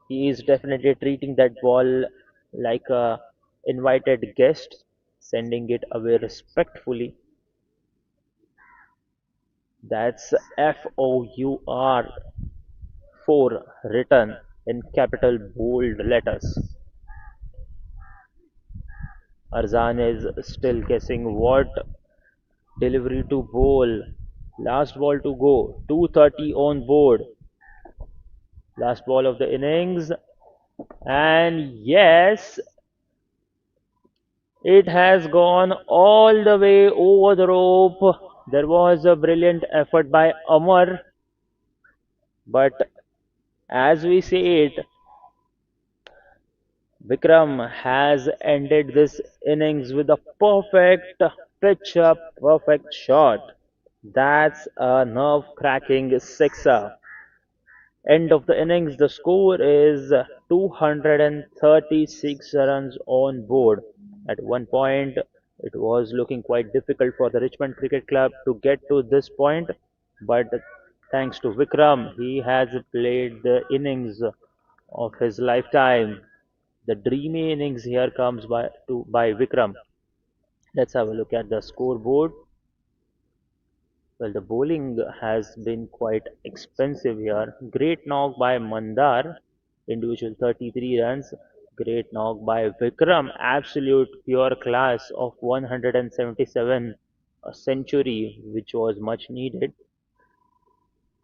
He is definitely treating that ball like a invited guest, sending it away respectfully. That's FOUR 4 written in capital bold letters. Arzan is still guessing what delivery to bowl. Last ball to go. 230 on board. Last ball of the innings. And yes, it has gone all the way over the rope. There was a brilliant effort by Amar, but as we say it, Vikram has ended this innings with a perfect pitch up, perfect shot. That's a nerve cracking sixer. End of the innings, the score is 236 runs on board. At one point, it was looking quite difficult for the Richmond Cricket Club to get to this point, but thanks to Vikram, he has played the innings of his lifetime. The dreamy innings here comes by Vikram. Let's have a look at the scoreboard. Well, the bowling has been quite expensive here. Great knock by Mandar, individual 33 runs. Great knock by Vikram, absolute pure class of 177, a century which was much needed.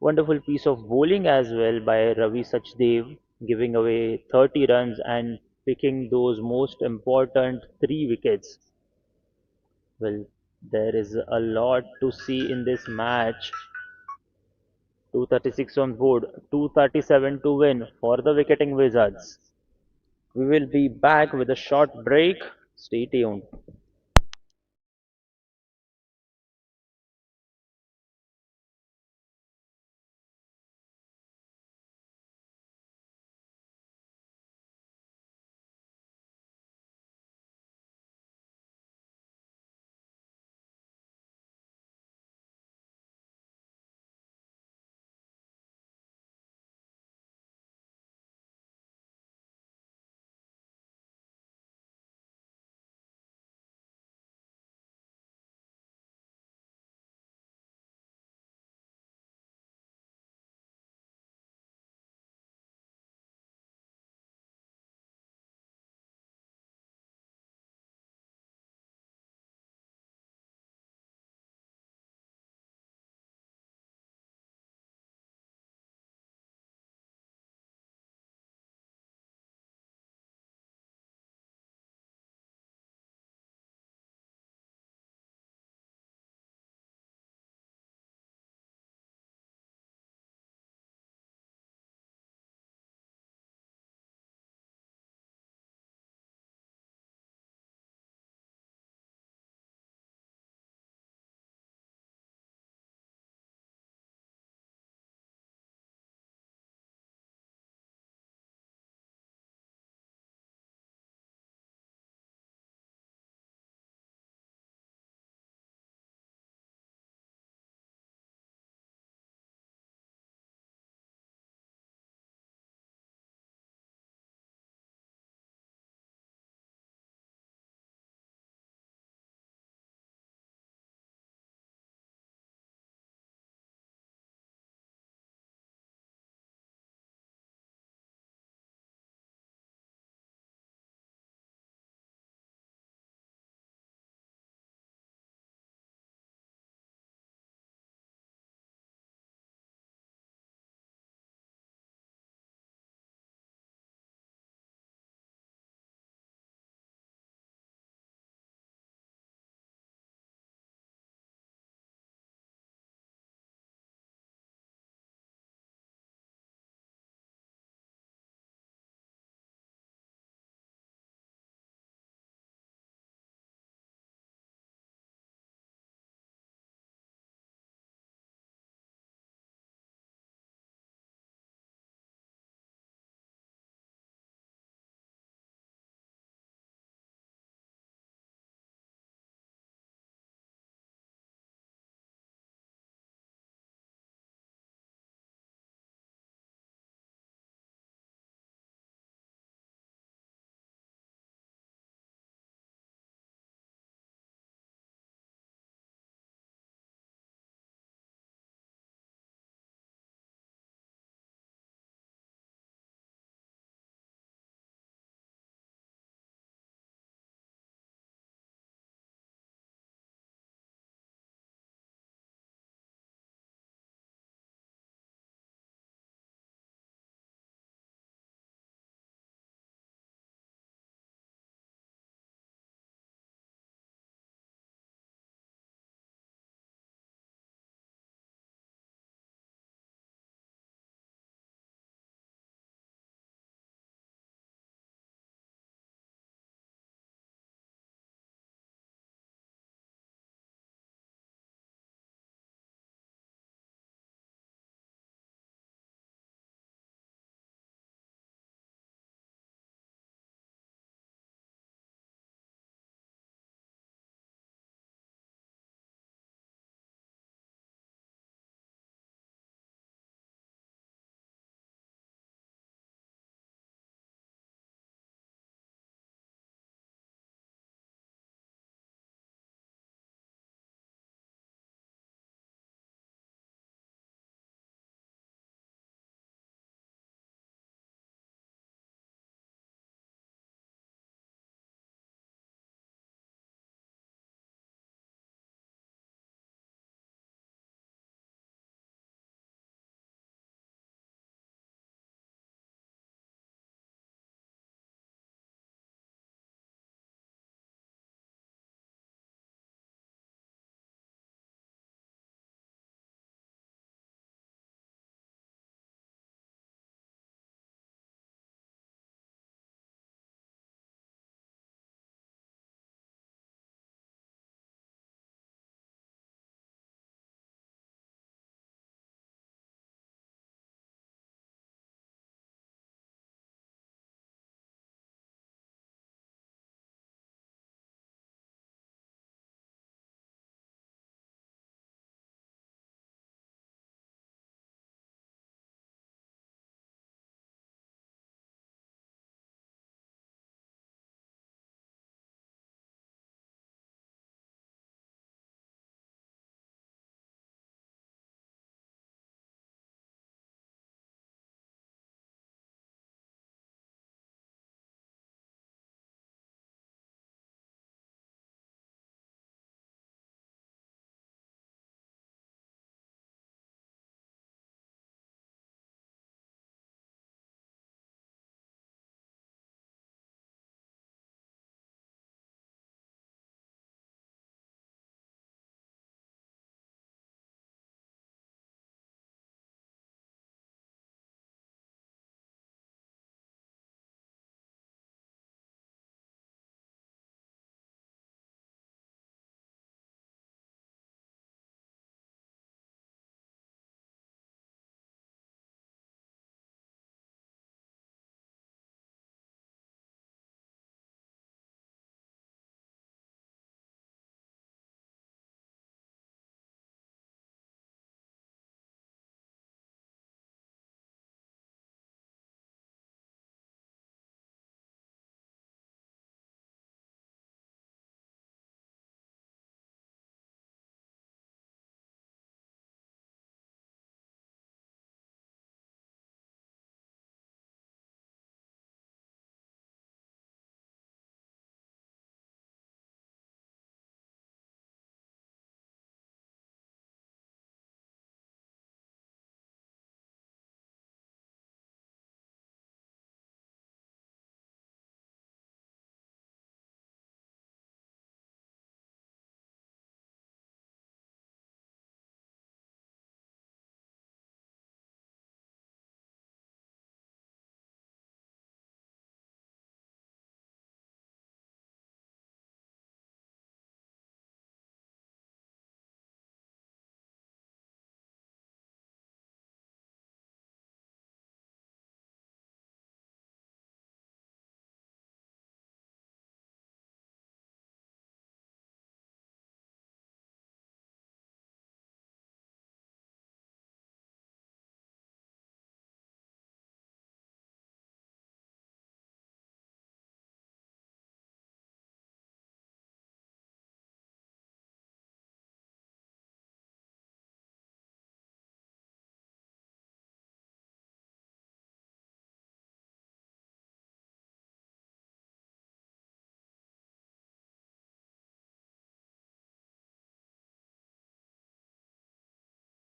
Wonderful piece of bowling as well by Ravi Sachdev, giving away 30 runs and picking those most important three wickets. Well, there is a lot to see in this match. 236 on board, 237 to win for the Wicketing Wizards. We will be back with a short break. Stay tuned.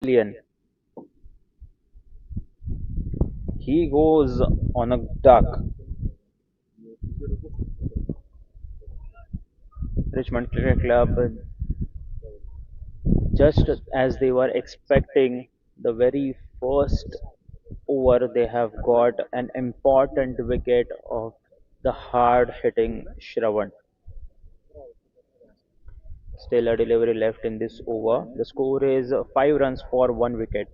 Alien. He goes on a duck. Richmond Cricket Club, just as they were expecting the very first over, they have got an important wicket of the hard hitting Shravan. Still a delivery left in this over. The score is 5 runs for 1 wicket.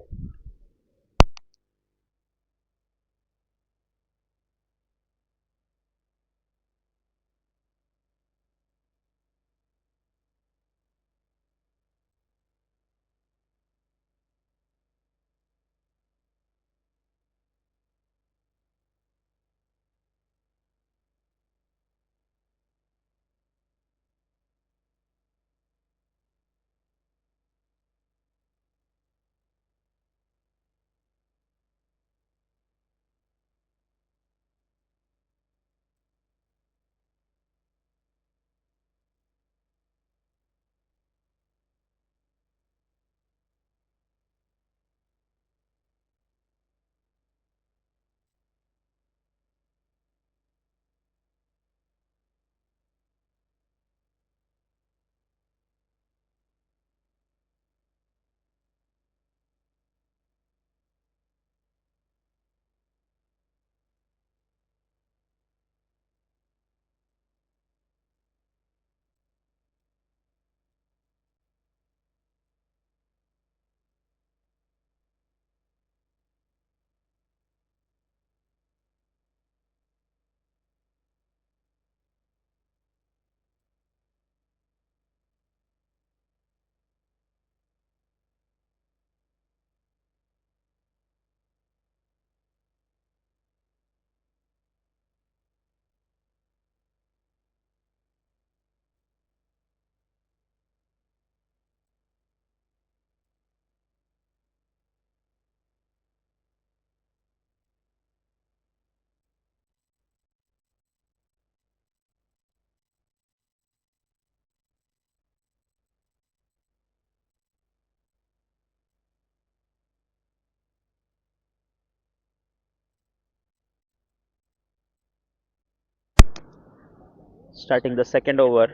Starting the second over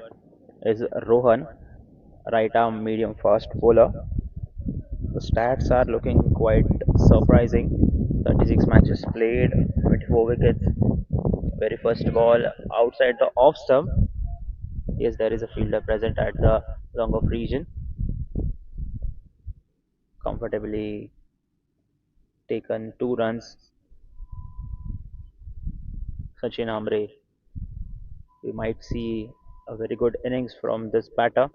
is Rohan, right arm medium fast bowler. The stats are looking quite surprising. 36 matches played, 24 wickets. Very first ball outside the off stump. Yes, there is a fielder present at the long off region. Comfortably taken 2 runs. Sachin Amre. We might see a very good innings from this batter.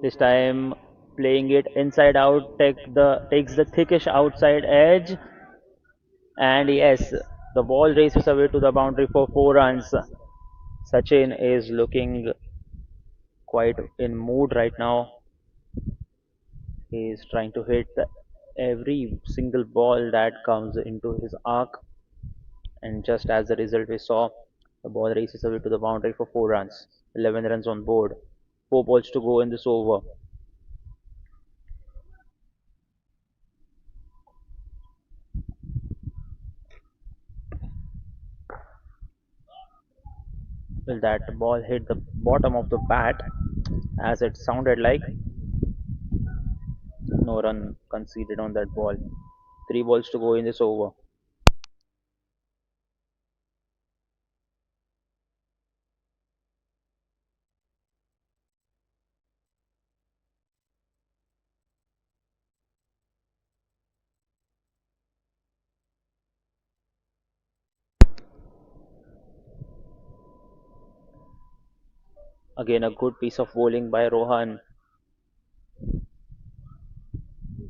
This time playing it inside out takes the thickish outside edge, and yes, the ball races away to the boundary for 4 runs. Sachin is looking quite in mood right now. He is trying to hit every single ball that comes into his arc, and just as the result we saw, the ball races away to the boundary for 4 runs. 11 runs on board. 4 balls to go in this over. Will that ball hit the bottom of the bat as it sounded like? No run conceded on that ball. 3 balls to go in this over. Again, a good piece of bowling by Rohan.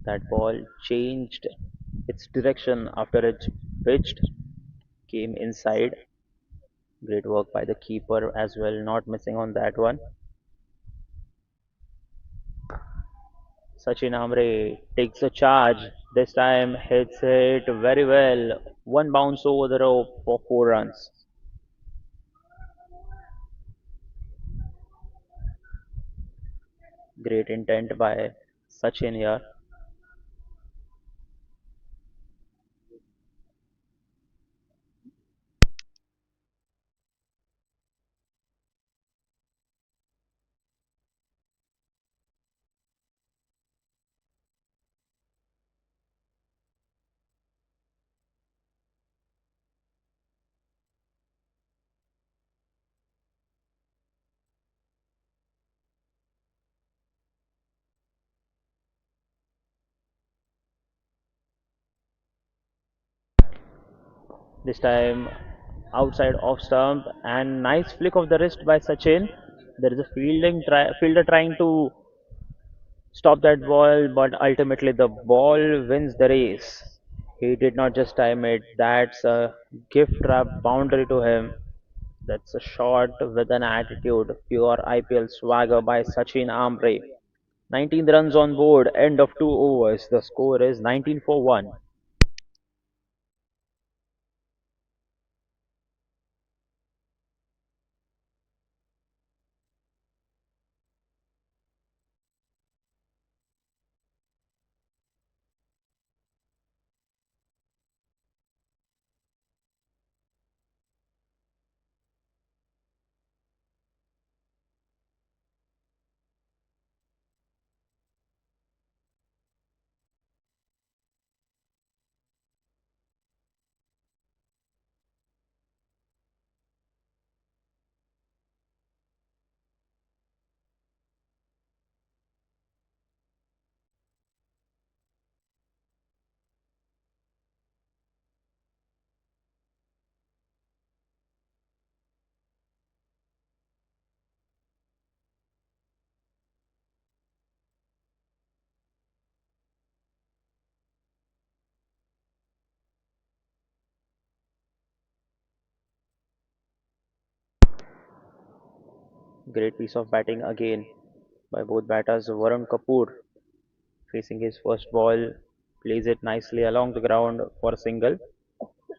That ball changed its direction after it pitched, came inside. Great work by the keeper as well, not missing on that one. Sachin Amre takes a charge. This time hits it very well. One bounce over the rope for 4 runs. Great intent by Sachin here. This time outside off stump and nice flick of the wrist by Sachin. There is a fielder trying to stop that ball, but ultimately the ball wins the race. He did not just time it. That's a gift wrap boundary to him. That's a shot with an attitude. Pure IPL swagger by Sachin Ambre. 19 runs on board, end of 2 overs. The score is 19 for 1. Great piece of batting again by both batters. Varun Kapoor facing his first ball, plays it nicely along the ground for a single,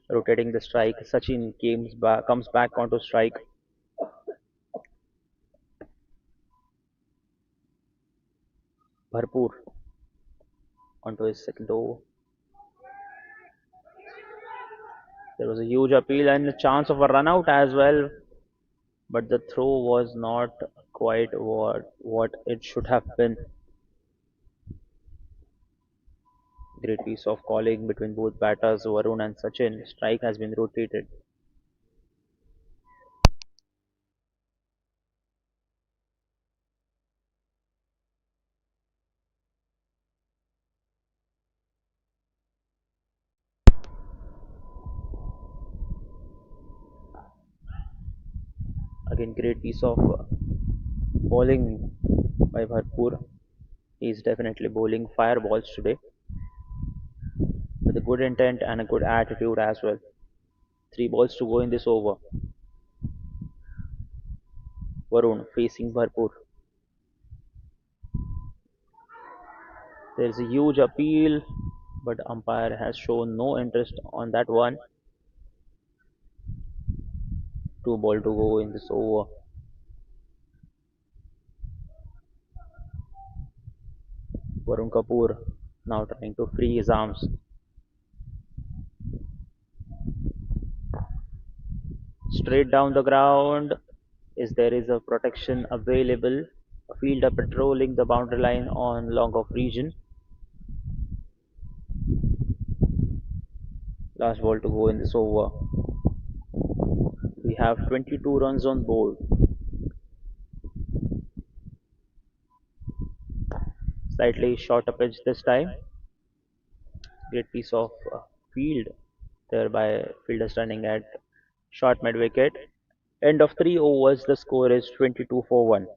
rotating the strike. Sachin comes back onto strike. Bharpur onto his second over. There was a huge appeal and a chance of a run out as well, but the throw was not quite what it should have been. Great piece of calling between both batters, Varun and Sachin. Strike has been rotated. Again, great piece of bowling by Bharpur. He's definitely bowling fireballs today with a good intent and a good attitude as well. 3 balls to go in this over. Varun facing Bharpur. There's a huge appeal, but umpire has shown no interest on that one. 2 ball to go in this over. Varun Kapoor now trying to free his arms. Straight down the ground. Is there is a protection available? A fielder patrolling the boundary line on long off region. Last ball to go in this over. We have 22 runs on board. Slightly shorter pitch this time. Great piece of field there by fielder standing at short mid wicket. End of 3 overs, the score is 22 for 1.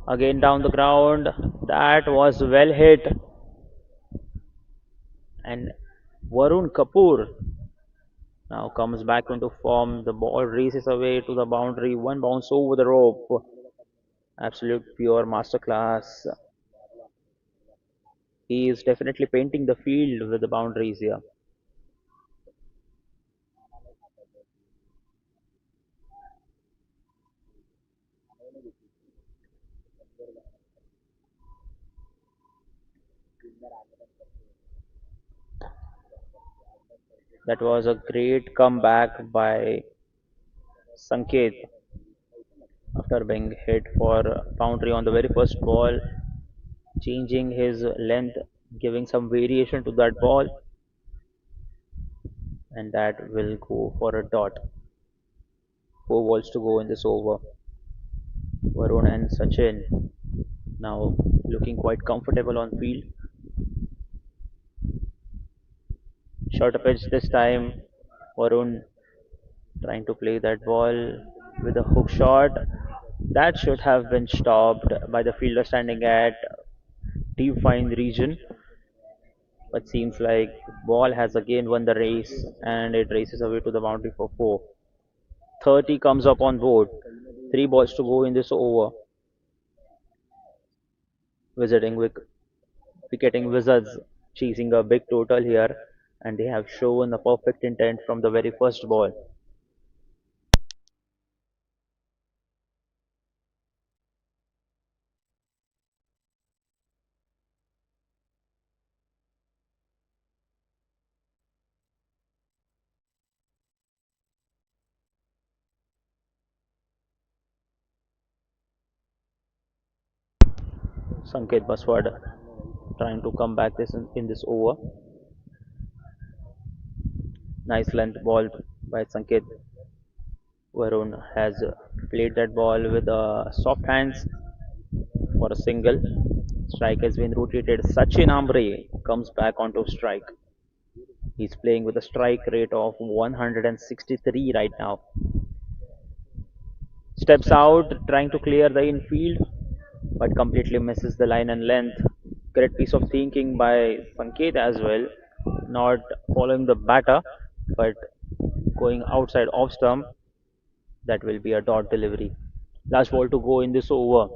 Again down the ground. That was well hit. And Varun Kapoor now comes back into form. The ball races away to the boundary. One bounce over the rope. Absolute pure masterclass. He is definitely painting the field with the boundaries here. That was a great comeback by Sanket after being hit for boundary on the very first ball, changing his length, giving some variation to that ball, and that will go for a dot. Four balls to go in this over. Varun and Sachin now looking quite comfortable on field. Short pitch this time. Varun trying to play that ball with a hook shot. That should have been stopped by the fielder standing at deep fine region, but seems like ball has again won the race and it races away to the boundary for four. 30 comes up on board. Three balls to go in this over. Visiting Wicketing Wizards chasing a big total here, and they have shown a perfect intent from the very first ball. Sanket Baswad trying to come back in this over. Nice length ball by Sanket. Varun has played that ball with soft hands for a single. Strike has been rotated. Sachin Ambre comes back onto strike. He's playing with a strike rate of 163 right now. Steps out, trying to clear the infield, but completely misses the line and length. Great piece of thinking by Sanket as well, not following the batter, but going outside off stump. That will be a dot delivery. Last ball to go in this over.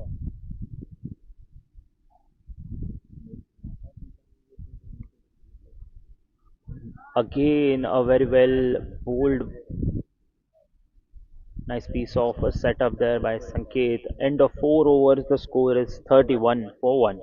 Again, a very well bowled, nice piece of a setup there by Sanket. End of 4 overs, the score is 31 for 1.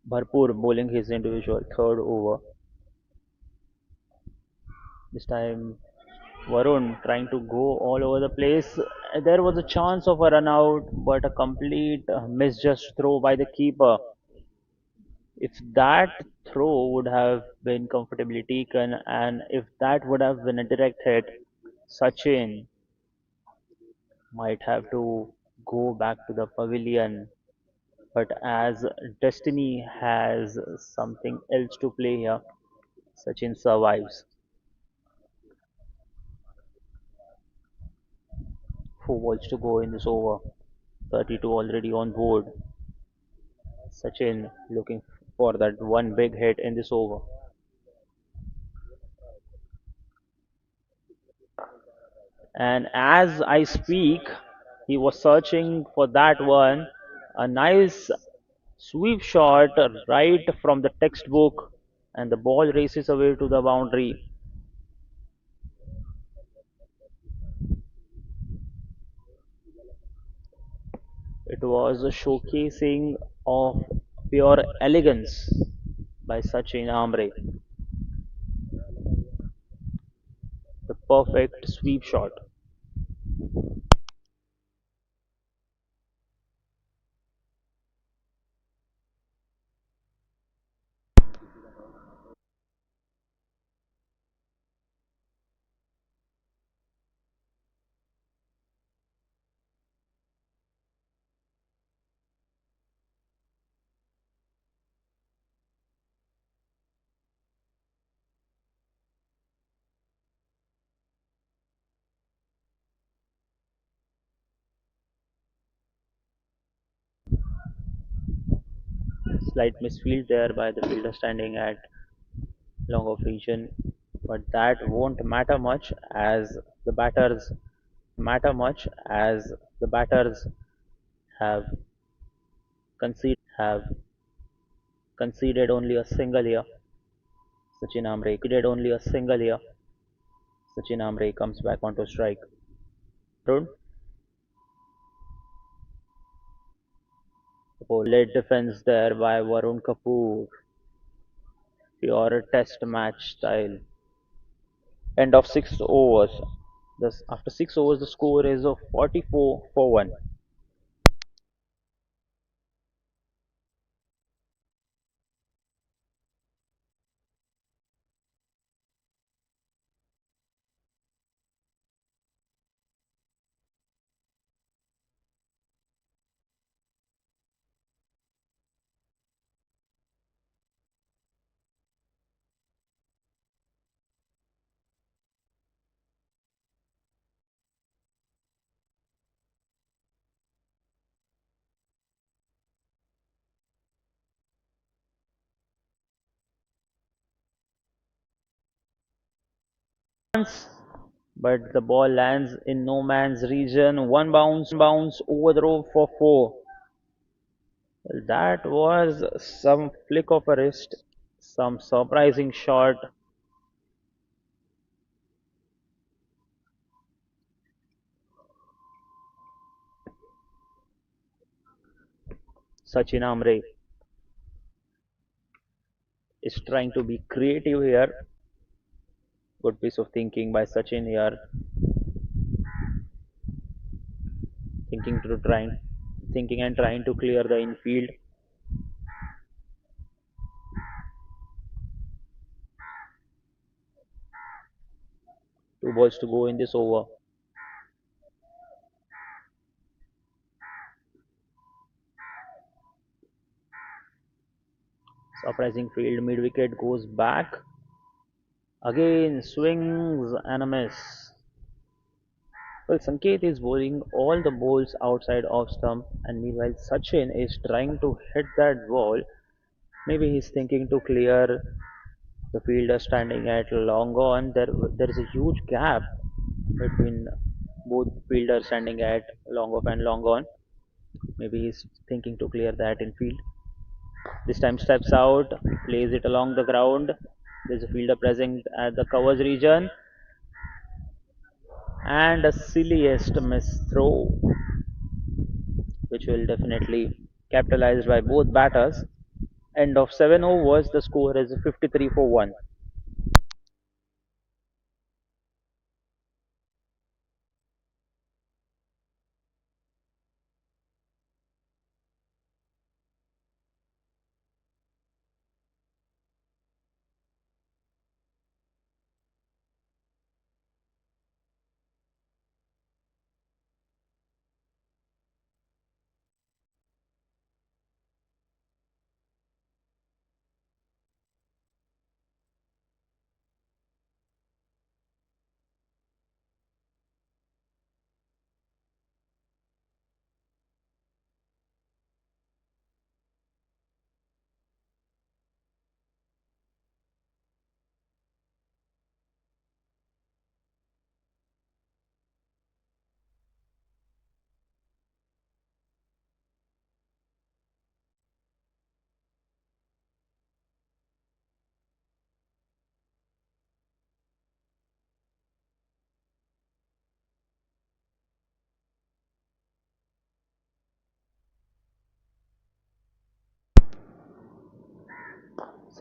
Bharpur bowling his individual third over. This time Varun trying to go all over the place. There was a chance of a run out, but a complete misjudged throw by the keeper. If that throw would have been comfortably taken and if that would have been a direct hit, Sachin might have to go back to the pavilion. But as destiny has something else to play here, Sachin survives. 4 balls to go in this over. 32 already on board. Sachin looking for that one big hit in this over. And as I speak, he was searching for that one. A nice sweep shot right from the textbook, and the ball races away to the boundary. It was a showcasing of pure elegance by Sachin Amre, the perfect sweep shot. Slight misfield there by the fielder standing at long off region, but that won't matter much as the batters have have conceded only a single here. Sachin Amre comes back onto strike. Road, solid defense there by Varun Kapoor. Pure test match style. End of 6 overs. After 6 overs, the score is of 44 for 1. But the ball lands in no man's region. One bounce over the rope for 4. That was some flick of a wrist, some surprising shot. Sachin Amre is trying to be creative here. Good piece of thinking by Sachin here, thinking to trying, thinking and trying to clear the infield. Two balls to go in this over. Surprising field, mid wicket goes back. Again, swings and a miss. Well, Sanket is bowling all the balls outside off stump, and meanwhile Sachin is trying to hit that ball. Maybe he's thinking to clear the fielder standing at long on. There is a huge gap between both fielders standing at long off and long on. Maybe he's thinking to clear that in field. This time steps out, plays it along the ground. There's a fielder present at the covers region, and a silliest miss throw, which will definitely capitalized by both batters. End of 7 overs, the score is 53 for 1.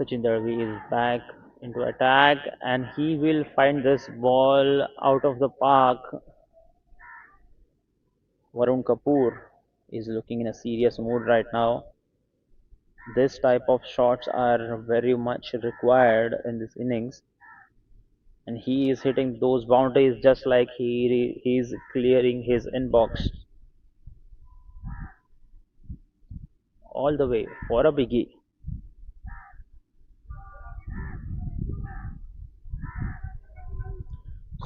Sachin Darvi is back into attack and he will find this ball out of the park. Varun Kapoor is looking in a serious mood right now. This type of shots are very much required in this innings, and he is hitting those boundaries just like he's clearing his inbox all the way for a biggie.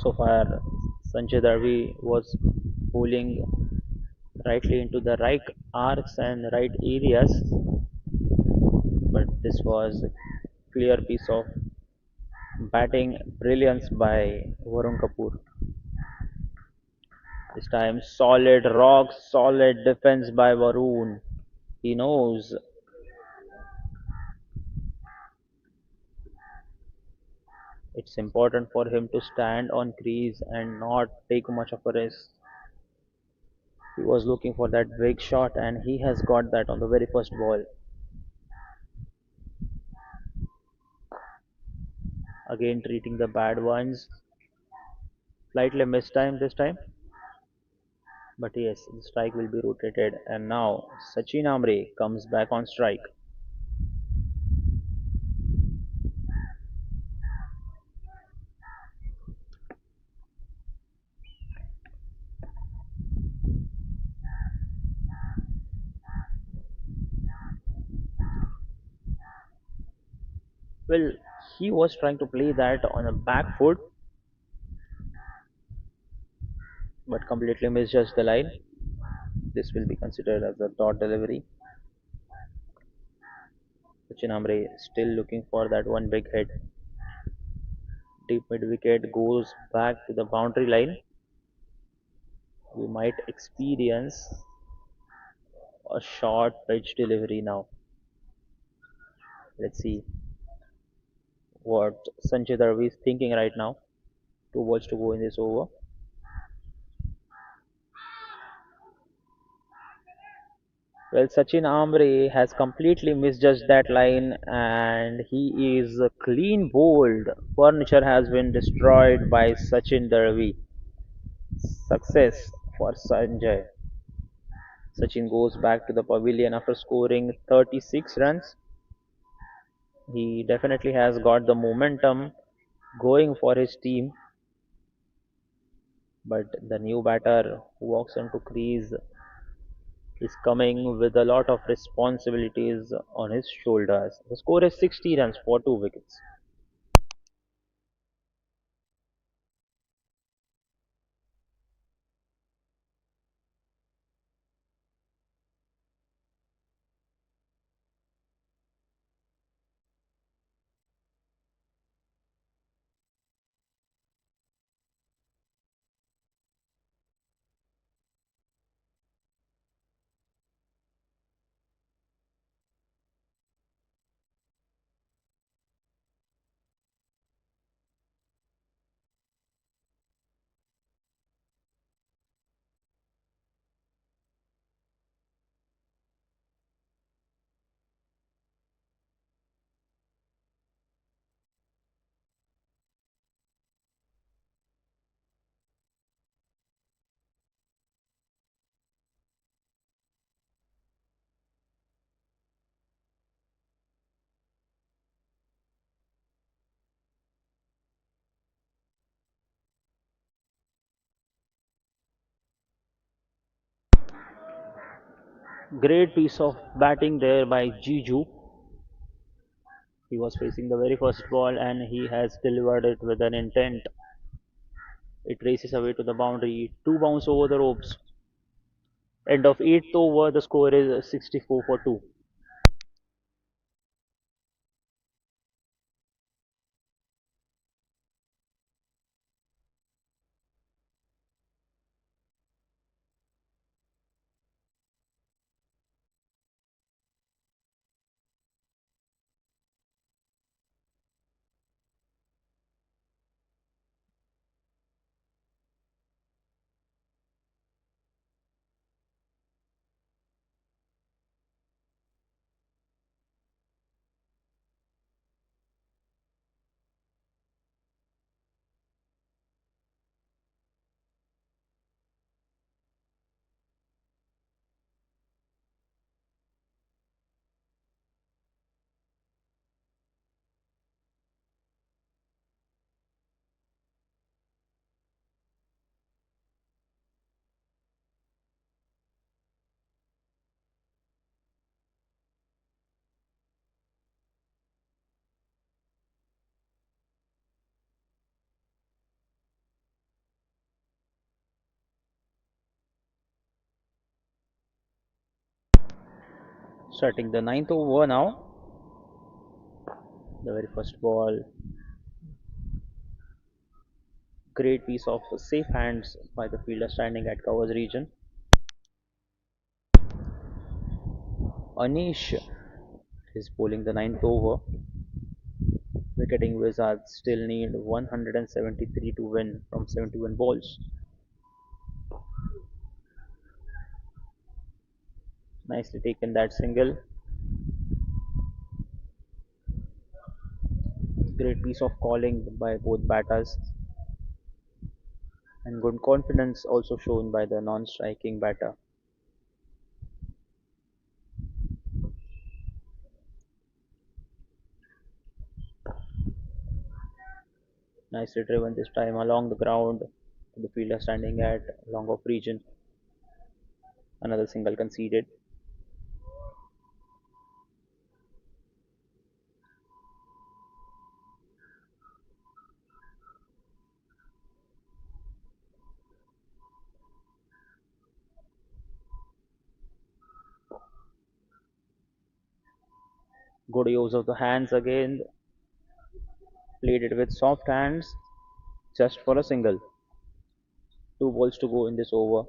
So far, Sanjay Darvi was bowling rightly into the right arcs and right areas, but this was a clear piece of batting brilliance by Varun Kapoor. This time, solid rock, solid defense by Varun. He knows it's important for him to stand on crease and not take much of a risk. He was looking for that big shot and he has got that on the very first ball. Again, treating the bad ones. Slightly missed time this time. But yes, the strike will be rotated. And now Sachin Amre comes back on strike. Well, he was trying to play that on a back foot, but completely misjudged the line. This will be considered as a dot delivery. Sachin Amre still looking for that one big hit. Deep mid wicket goes back to the boundary line. We might experience a short pitch delivery now. Let's see what Sanjay Darvi is thinking right now. Two balls to go in this over. Well, Sachin Amre has completely misjudged that line and he is clean bowled. Furniture has been destroyed by Sachin Darvi. Success for Sanjay. Sachin goes back to the pavilion after scoring 36 runs. He definitely has got the momentum going for his team, but the new batter who walks onto crease is coming with a lot of responsibilities on his shoulders. The score is 60 runs for 2 wickets. Great piece of batting there by Jiju. He was facing the very first ball and he has delivered it with an intent. It races away to the boundary. Two bounce over the ropes. End of eighth over, the score is 64 for 2. Starting the ninth over now. The very first ball. Great piece of safe hands by the fielder standing at covers region. Anish is bowling the ninth over. Wicketing Wizards still need 173 to win from 71 balls. Nicely taken that single. Great piece of calling by both batters and good confidence also shown by the non-striking batter. Nicely driven this time along the ground. The fielder standing at long off region. Another single conceded. Good use of the hands again. Played it with soft hands just for a single. Two balls to go in this over.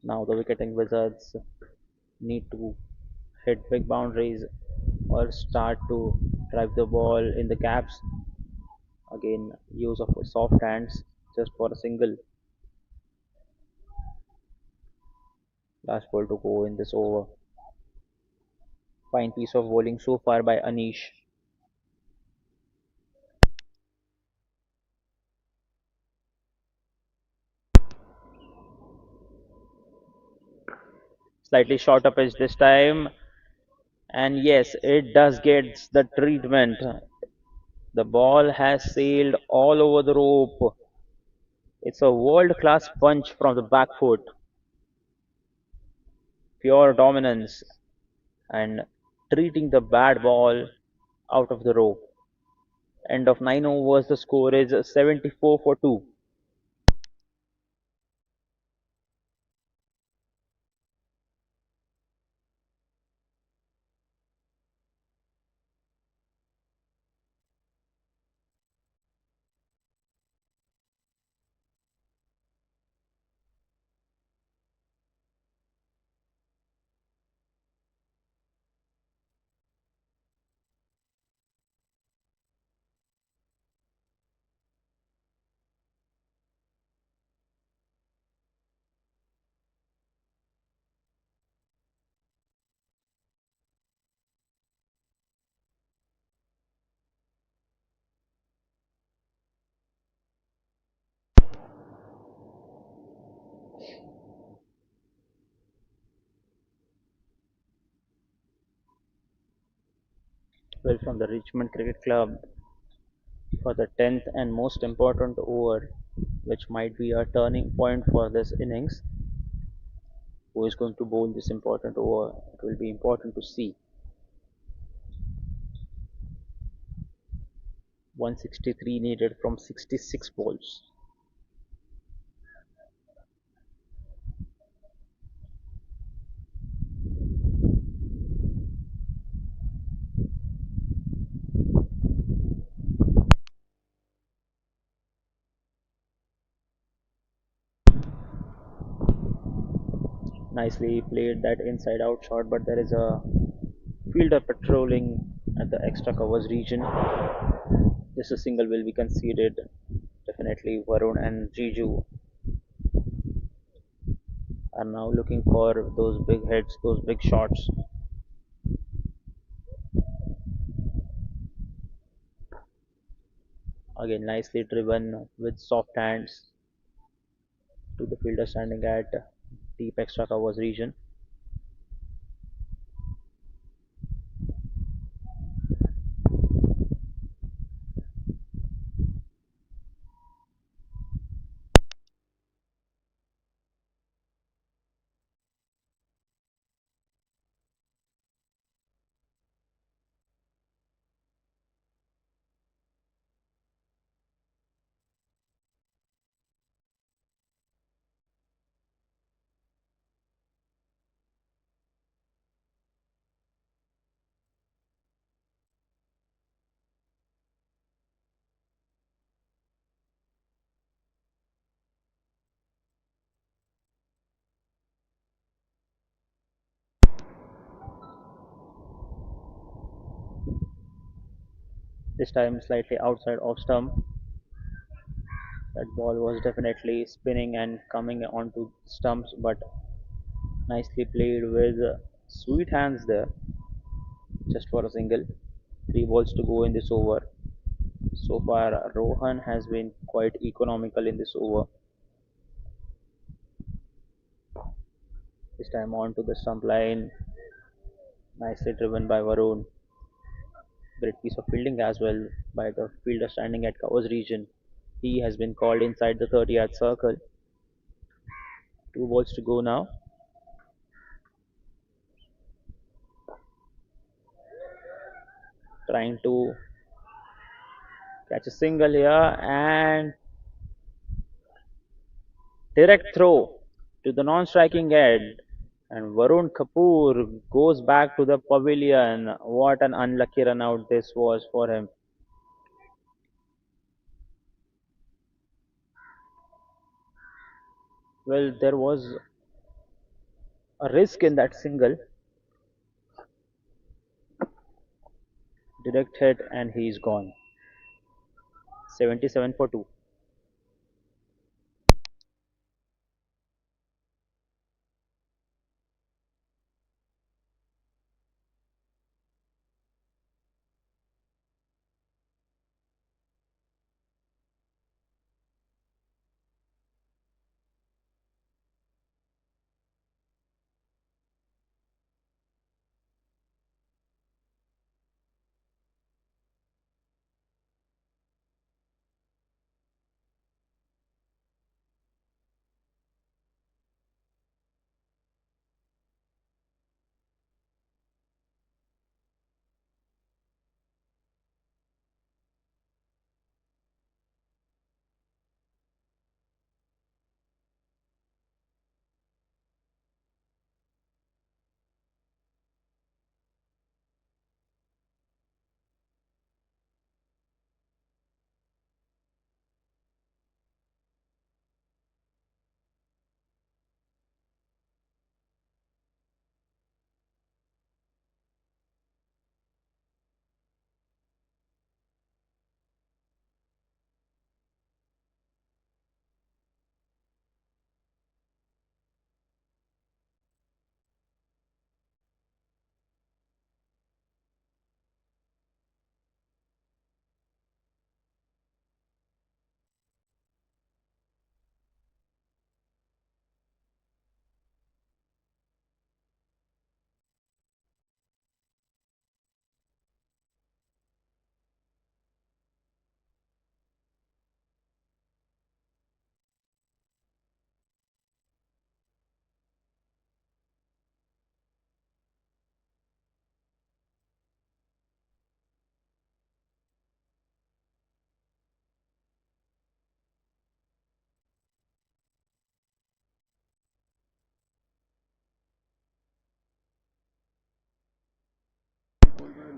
Now the wicketing wizards need to hit big boundaries or start to drive the ball in the gaps. Again, use of soft hands just for a single. Last ball to go in this over. Fine piece of bowling so far by Anish. Slightly shorter pitch this time, and yes, it does get the treatment. The ball has sailed all over the rope. It's a world class punch from the back foot. Pure dominance and treating the bad ball out of the rope. End of 9 overs, the score is 74 for 2. Well, from the Richmond Cricket Club for the 10th and most important over, which might be a turning point for this innings. Who is going to bowl this important over? It will be important to see. 163 needed from 66 balls. Nicely played that inside out shot, but there is a fielder patrolling at the extra covers region. Just a single will be conceded. Definitely Varun and Jiju are now looking for those big hits, those big shots. Again, nicely driven with soft hands to the fielder standing at deep extra covers region. This time slightly outside of stump. That ball was definitely spinning and coming onto stumps, but nicely played with sweet hands there, just for a single. Three balls to go in this over. So far, Rohan has been quite economical in this over. This time on to the stump line, nicely driven by Varun. Great piece of fielding as well by the fielder standing at covers region. He has been called inside the 30-yard circle. Two balls to go now. Trying to catch a single here and direct throw to the non-striking end. And Varun Kapoor goes back to the pavilion. What an unlucky run out this was for him. Well, there was a risk in that single. Direct hit and he's gone. 77 for 2.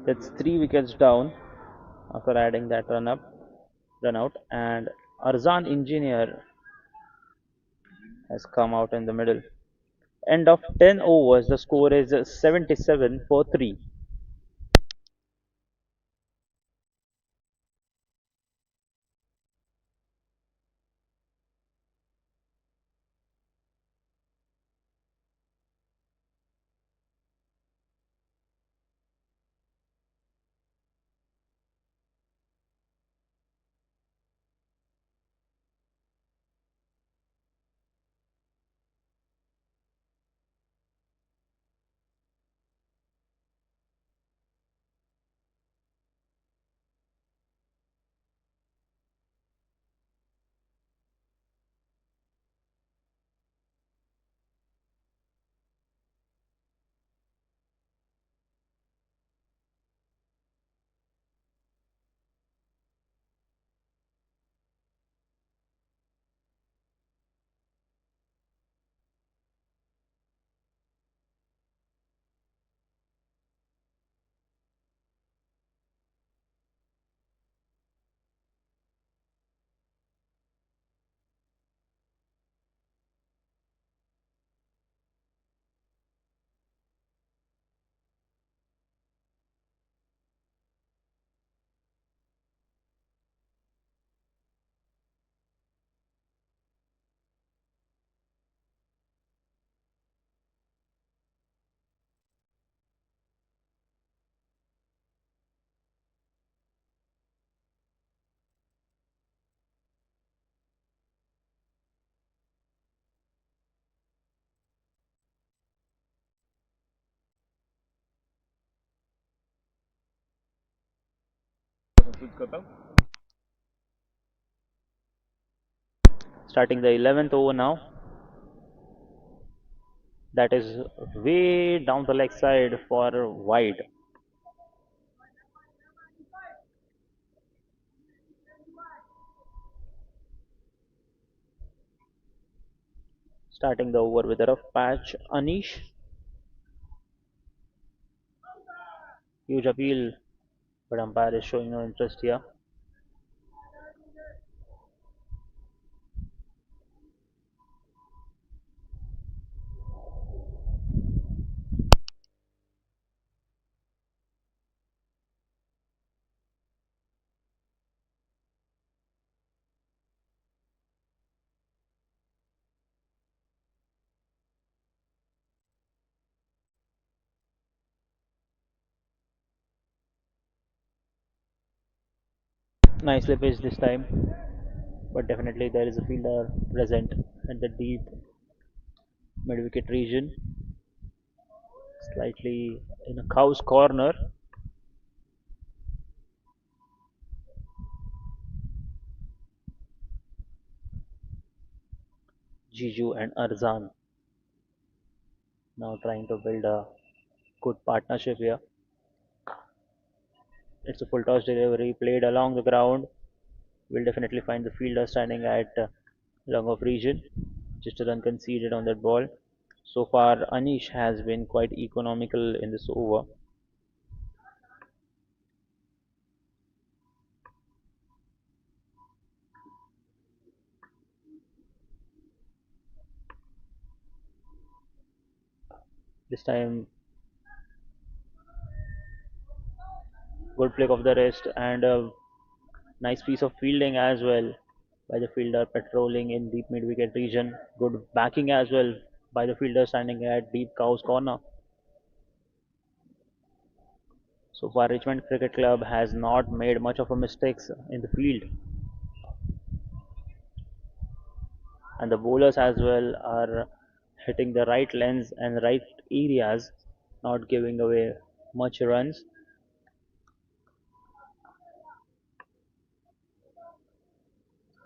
That's 3 wickets down after adding that run out, and Arzan Engineer has come out in the middle. End of 10 overs, the score is 77 for 3. Starting the 11th over now. That is way down the leg side for wide. Starting the over with a rough patch. Anish, huge appeal, but umpire is showing no interest here. Nicely pitched this time, but definitely there is a fielder present at the deep mid wicket region, slightly in a cow's corner. Jiju and Arzan now trying to build a good partnership here. It's a full toss delivery played along the ground. We'll definitely find the fielder standing at long off region. Just a run conceded on that ball. So far, Anish has been quite economical in this over. This time, good flick of the wrist and a nice piece of fielding as well by the fielder patrolling in deep mid wicket region. Good backing as well by the fielder standing at deep cow's corner. So far, Richmond Cricket Club has not made much of a mistakes in the field, and the bowlers as well are hitting the right lens and right areas, not giving away much runs.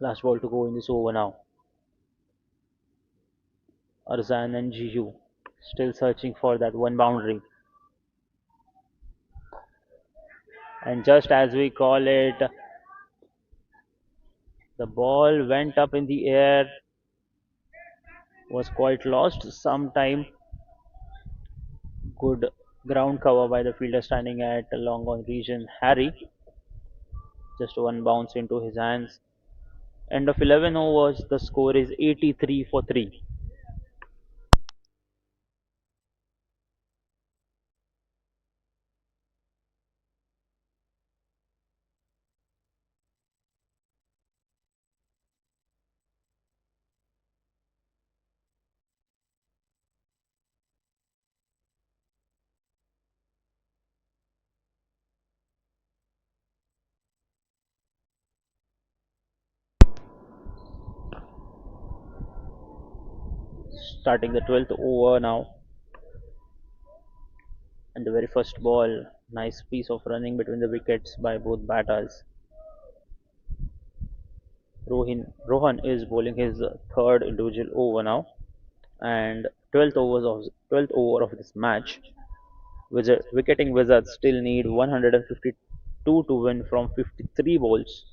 Last ball to go in this over now. Arzan and Jiju still searching for that one boundary. And just as we call it, the ball went up in the air, was quite lost some time. Good ground cover by the fielder standing at long on region. Harry, just one bounce into his hands. End of 11 overs, the score is 83 for 3. Starting the 12th over now, and the very first ball, nice piece of running between the wickets by both batters. Rohan is bowling his third individual over now, and 12th over of this match. Wicketing Wizards still need 152 to win from 53 balls.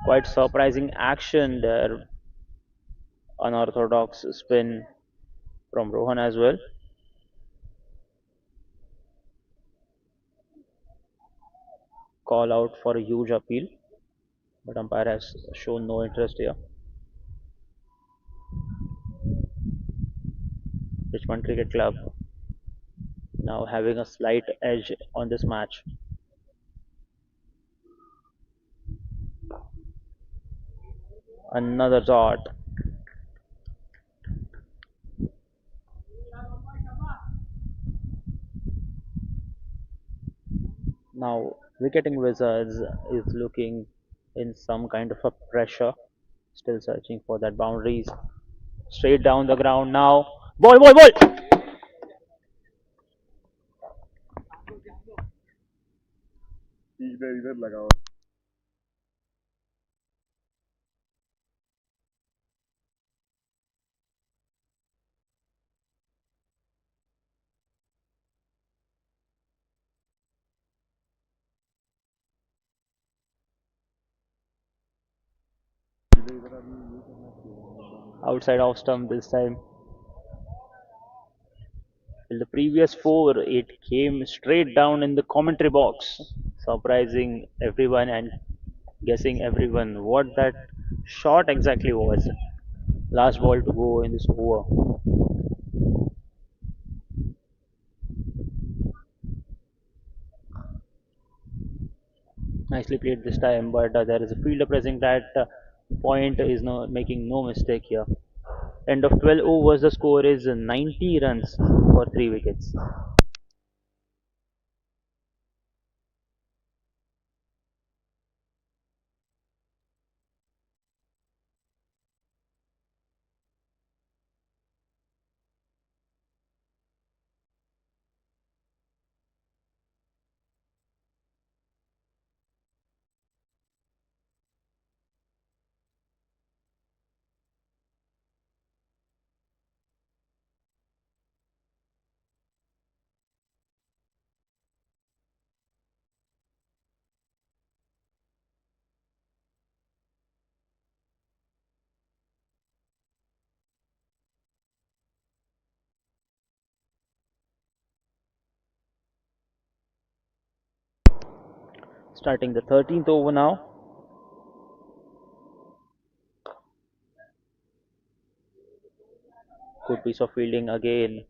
Quite surprising action there. Unorthodox spin from Rohan as well. Call out for a huge appeal, but umpire has shown no interest here. Richmond Cricket Club now having a slight edge on this match. Another dot. Now, Wicketing Wizards is looking in some kind of a pressure, still searching for that boundaries. Straight down the ground now. Ball, ball, ball! इधर इधर लगाओ. इधर इधर अभी ये करना चाहिए. Outside off stump this time. In the previous four, it came straight down in the commentary box, surprising everyone and guessing everyone what that shot exactly was. Last ball to go in this over. Nicely played this time, but there is a fielder pressing that point is no making no mistake here. End of 12 overs, the score is 90 runs for 3 wickets. Starting the 13th over now. Good piece of fielding again.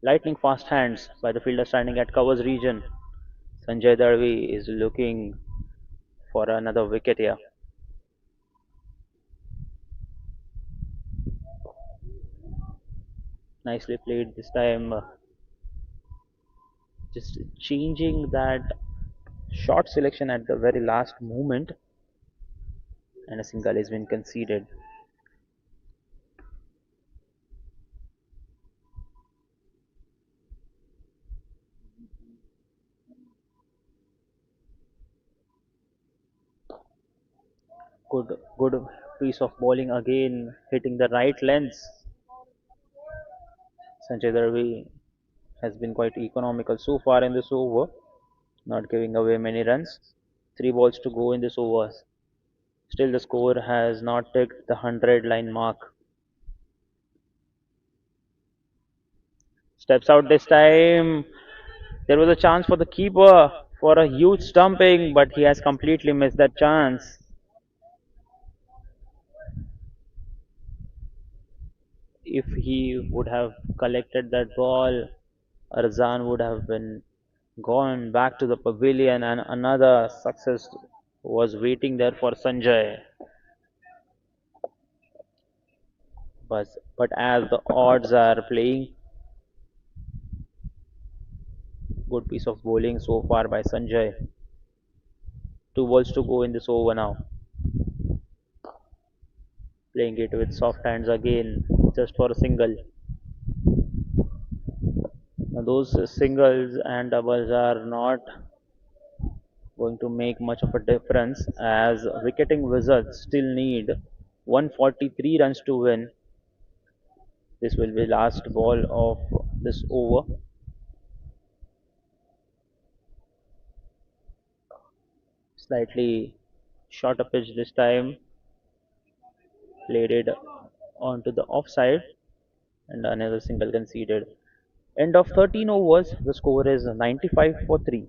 Lightning fast hands by the fielder standing at covers region. Sanjay Darvi is looking for another wicket here. Nicely played this time. Just changing that short selection at the very last moment, and a single has been conceded. Good piece of bowling again, hitting the right lens. Sanjay Darvi has been quite economical so far in this over, not giving away many runs. 3 balls to go in this over. Still, the score has not ticked the 100 line mark. Steps out this time. There was a chance for the keeper for a huge stumping, but he has completely missed that chance. If he would have collected that ball, Arzan would have been gone back to the pavilion, and another success was waiting there for Sanjay. But as the odds are playing, good piece of bowling so far by Sanjay. 2 balls to go in this over now. Playing it with soft hands again, just for a single. Now those singles and doubles are not going to make much of a difference as Wicketing Wizards still need 143 runs to win. This will be last ball of this over. Slightly shorter pitch this time, played it onto the offside, and another single conceded. End of 13 overs, the score is 95 for 3.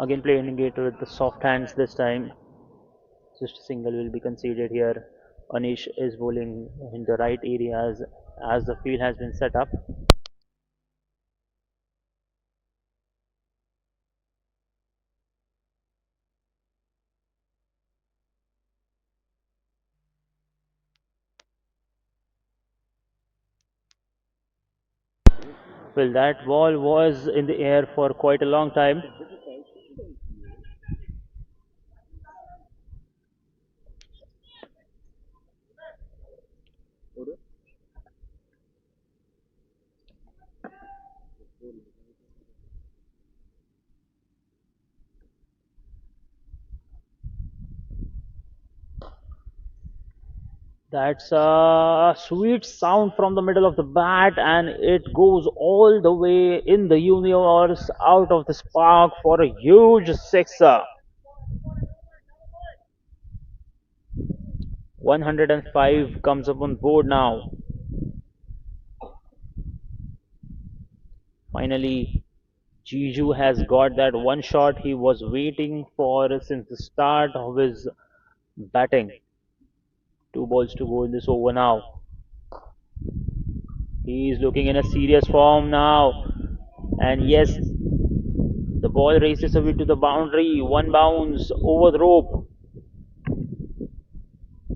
Again playing it with the soft hands this time. Just a single will be conceded here. Anish is bowling in the right areas as the field has been set up. Well, that ball was in the air for quite a long time. That's a sweet sound from the middle of the bat, and it goes all the way in the universe out of the spark for a huge sixer. 105 comes up on board now. Finally, Jiju has got that one shot he was waiting for since the start of his batting. Two balls to go in this over now. He is looking in a serious form now. And yes, the ball races away to the boundary. One bounce over the rope.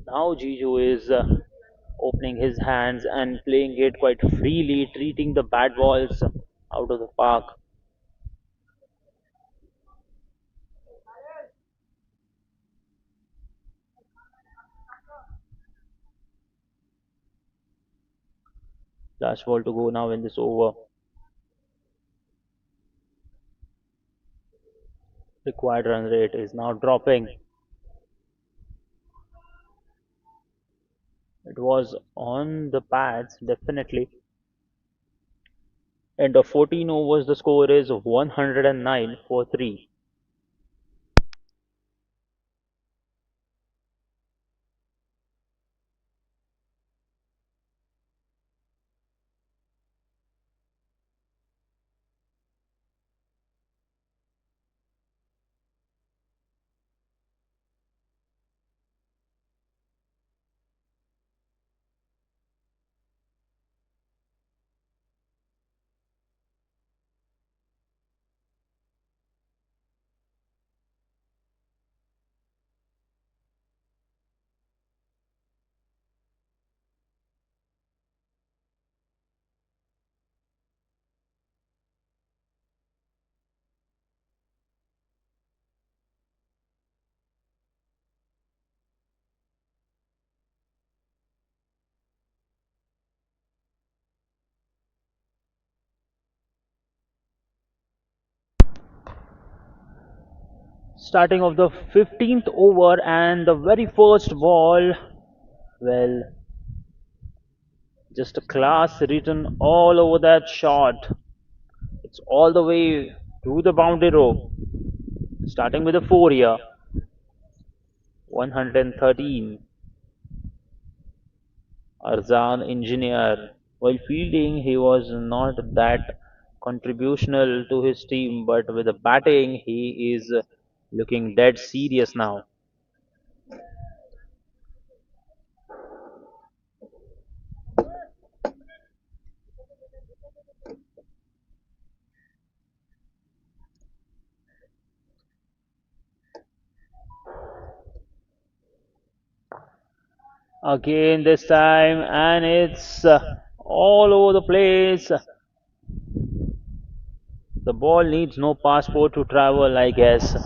Now Jiju is opening his hands and playing it quite freely, treating the bad balls out of the park. Last ball to go now in this over. Required run rate is now dropping. It was on the pads, definitely. And of 14 overs, the score is 109 for 3. Starting of the 15th over and the very first ball, well, just a class written all over that shot. It's all the way to the boundary rope. Starting with a 4 here, 113. Arzan Engineer. While fielding, he was not that contributional to his team, but with the batting, he is looking dead serious now. Again, this time, and it's all over the place. The ball needs no passport to travel, I guess.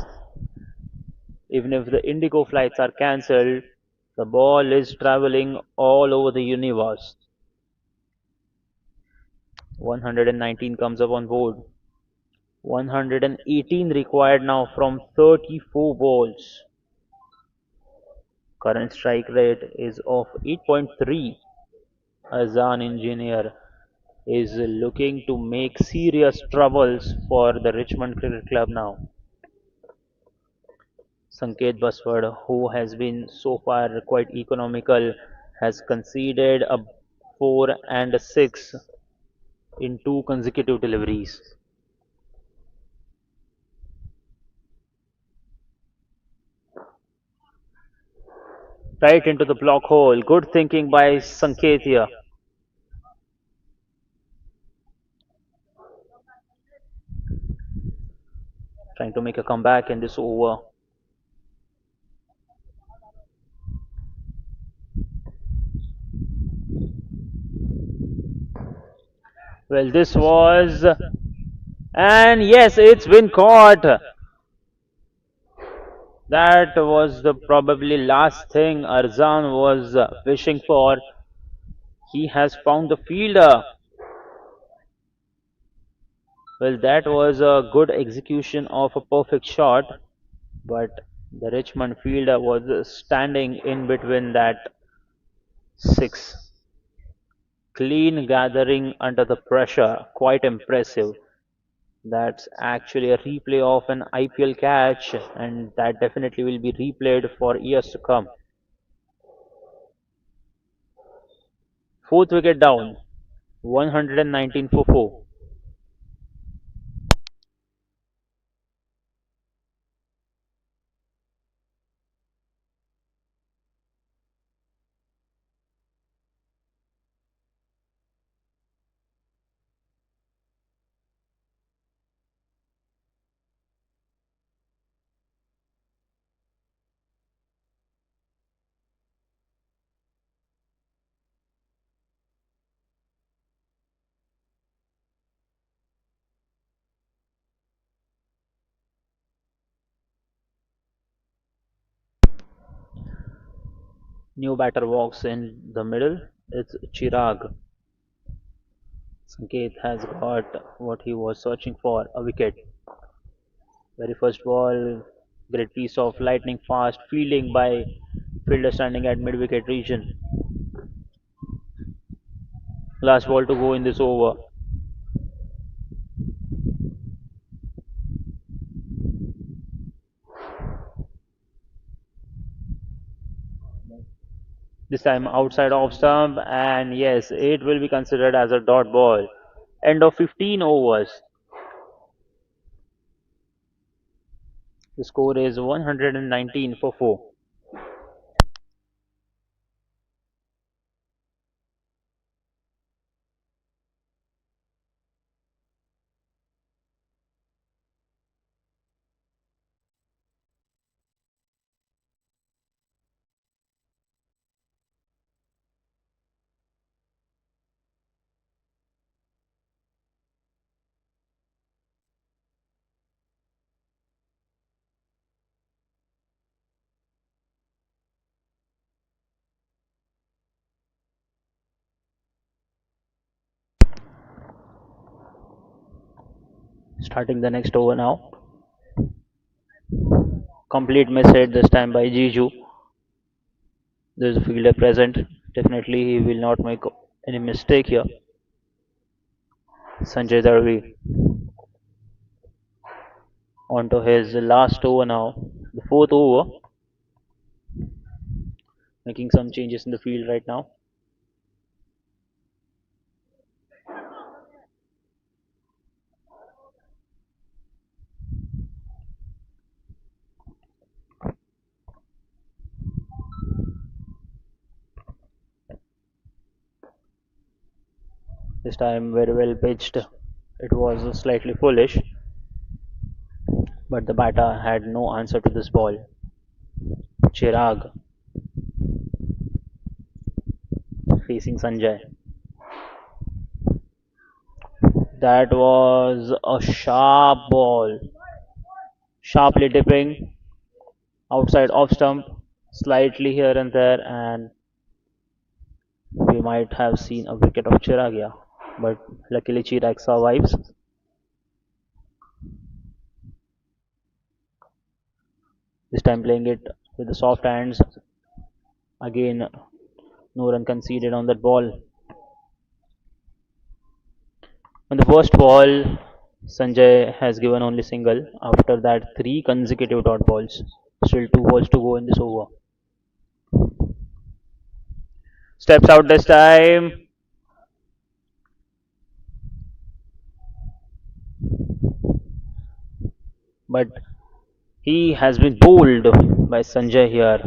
Even if the Indigo flights are cancelled, the ball is traveling all over the universe. 119 comes up on board. 118 required now from 34 balls. Current strike rate is of 8.3. Azan Engineer is looking to make serious troubles for the Richmond Cricket Club now. Sanket Baswad, who has been so far quite economical, has conceded a 4 and a 6 in two consecutive deliveries. right into the block hole. Good thinking by Sanket here, trying to make a comeback in this over. Well, this was, and yes, it's been caught. That was the probably last thing Arzan was wishing for. He has found the fielder. Well, that was a good execution of a perfect shot, but the Richmond fielder was standing in between that six. Clean gathering under the pressure, quite impressive. That's actually a replay of an IPL catch, and that definitely will be replayed for years to come. Fourth wicket down, 119 for 4. New batter walks in the middle. It's Chirag. Sanket has got what he was searching for, a wicket. Very first ball, great piece of lightning fast fielding by fielder standing at mid wicket region. Last ball to go in this over. This time outside off stump, and yes, it will be considered as a dot ball. End of 15 overs. The score is 119 for 4. Starting the next over now. Complete miss hit this time by Jiju. There's a fielder present. Definitely he will not make any mistake here. Sanjay Darvi on to his last over now. The fourth over. Making some changes in the field right now. This time very well pitched. It was slightly foolish, but the batter had no answer to this ball. Chirag facing Sanjay. That was a sharp ball, sharply dipping outside off stump, slightly here and there, and we might have seen a wicket of Chirag here. But luckily Chirag survives. This time playing it with the soft hands. Again, no run conceded on that ball. On the first ball, Sanjay has given only single. After that, three consecutive dot balls. Still two balls to go in this over. Steps out this time, but he has been bowled by Sanjay here.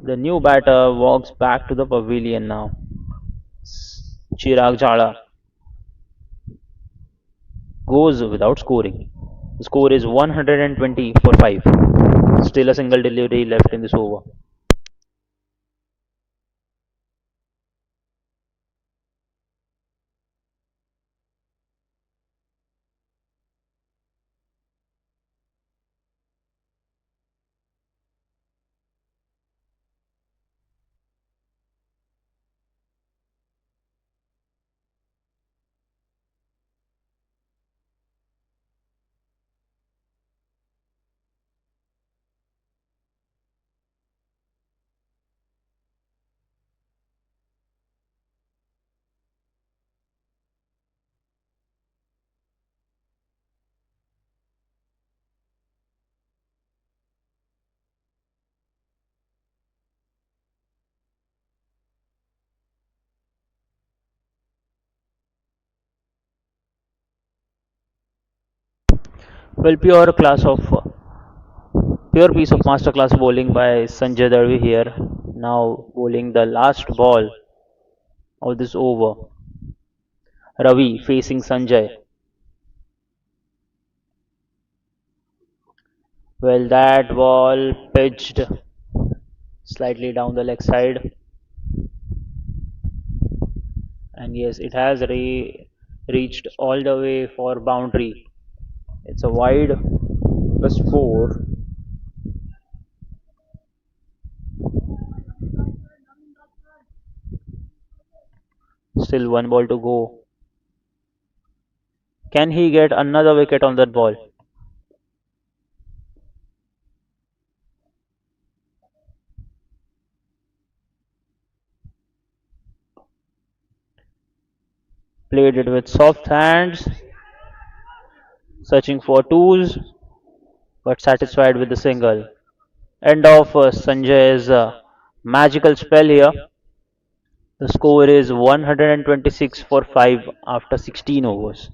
The new batter walks back to the pavilion now. Chirag Jhala goes without scoring. The score is 120 for 5. Still a single delivery left in this over. Well, pure piece of masterclass bowling by Sanjay Darvi here. Now bowling the last ball of this over. Ravi facing Sanjay. Well, that ball pitched slightly down the leg side, and yes, it has reached all the way for boundary. It's a wide plus 4. Still one ball to go. Can he get another wicket on that ball? Played it with soft hands, searching for twos, but satisfied with the single. End of Sanjay's magical spell here. The score is 126 for 5 after 16 overs.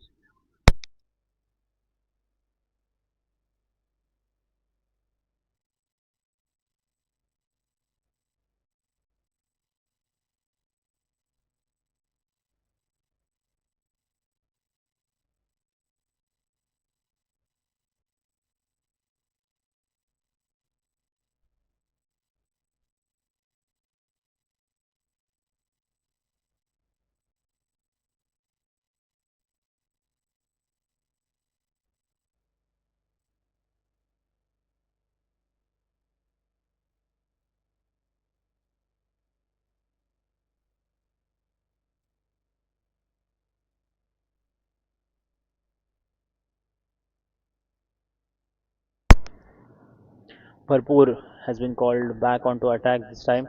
Bharpur has been called back onto attack this time.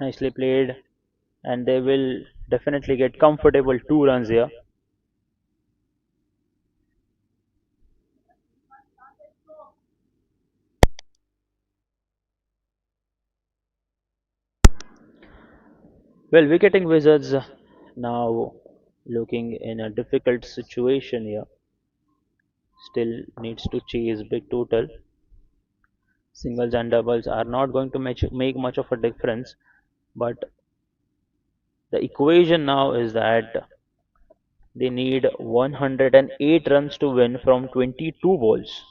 Nicely played, and they will definitely get comfortable 2 runs here. Well, Wicketing Wizards now looking in a difficult situation here. Still needs to chase big total. Singles and doubles are not going to make much of a difference, but the equation now is that they need 108 runs to win from 22 balls.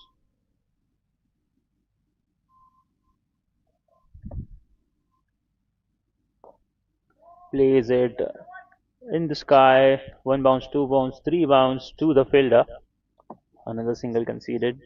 Plays it in the sky, 1 bounce, 2 bounce, 3 bounce to the fielder. Another single conceded.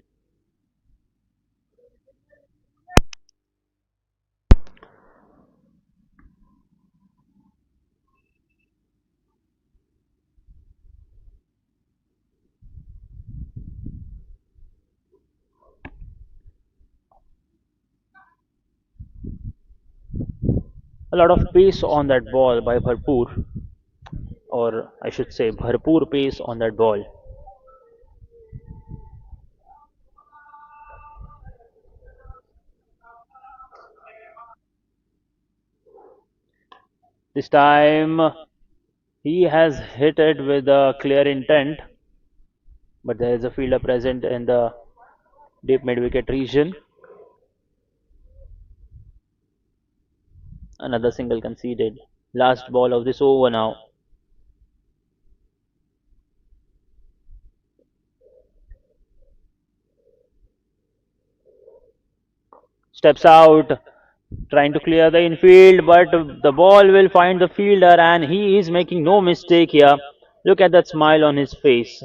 A lot of pace on that ball by Bharpur, or I should say Bharpur pace on that ball. This time he has hit it with a clear intent, but there is a fielder present in the deep mid wicket region. Another single conceded. Last ball of this over now. Steps out, trying to clear the infield, but the ball will find the fielder and he is making no mistake here. Look at that smile on his face.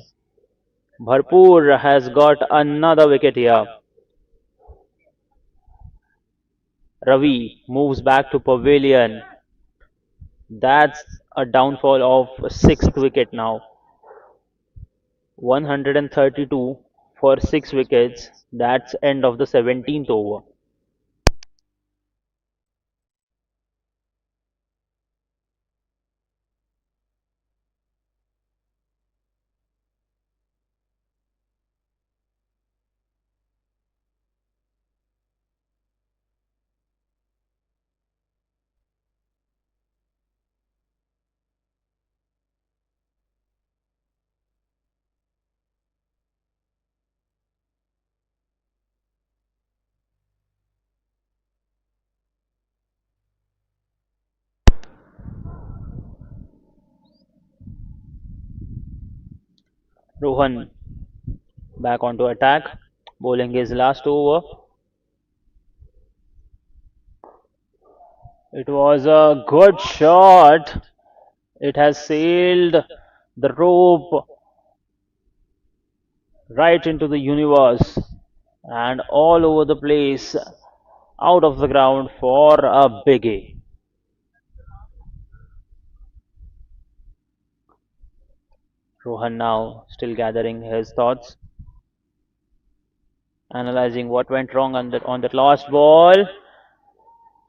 Bharpur has got another wicket here. Ravi moves back to pavilion. That's a downfall of sixth wicket now. 132 for six wickets. That's end of the 17th over. Rohan back onto attack, bowling his last over. It was a good shot. It has sailed the rope right into the universe and all over the place, out of the ground for a biggie. Rohan now still gathering his thoughts, analyzing what went wrong on that last ball.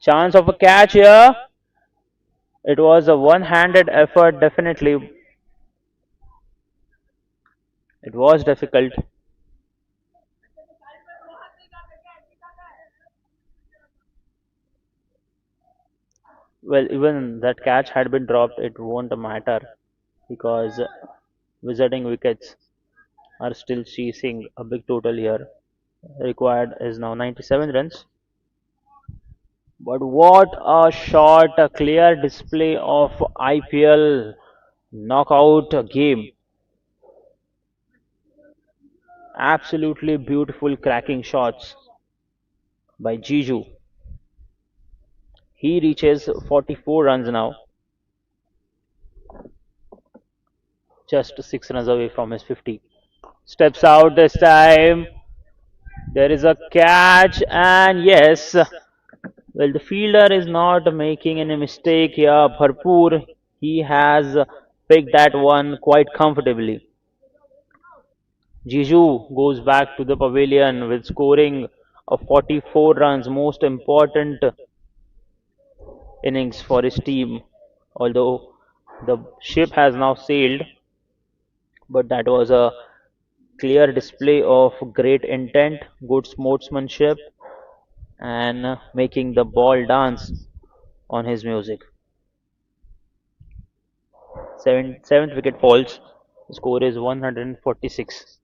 Chance of a catch here. It was a one-handed effort, definitely. It was difficult. Well, even that catch had been dropped, it won't matter because visiting wickets are still chasing a big total here. Required is now 97 runs. But what a shot, a clear display of IPL knockout game. Absolutely beautiful cracking shots by Jiju. He reaches 44 runs now, just 6 runs away from his 50. Steps out this time. There is a catch, and yes, well, the fielder is not making any mistake here. Bharpur, he has picked that one quite comfortably. Jiju goes back to the pavilion with scoring of 44 runs, most important innings for his team. Although the ship has now sailed, but that was a clear display of great intent, good sportsmanship, and making the ball dance on his music. Seventh wicket falls. The score is 146.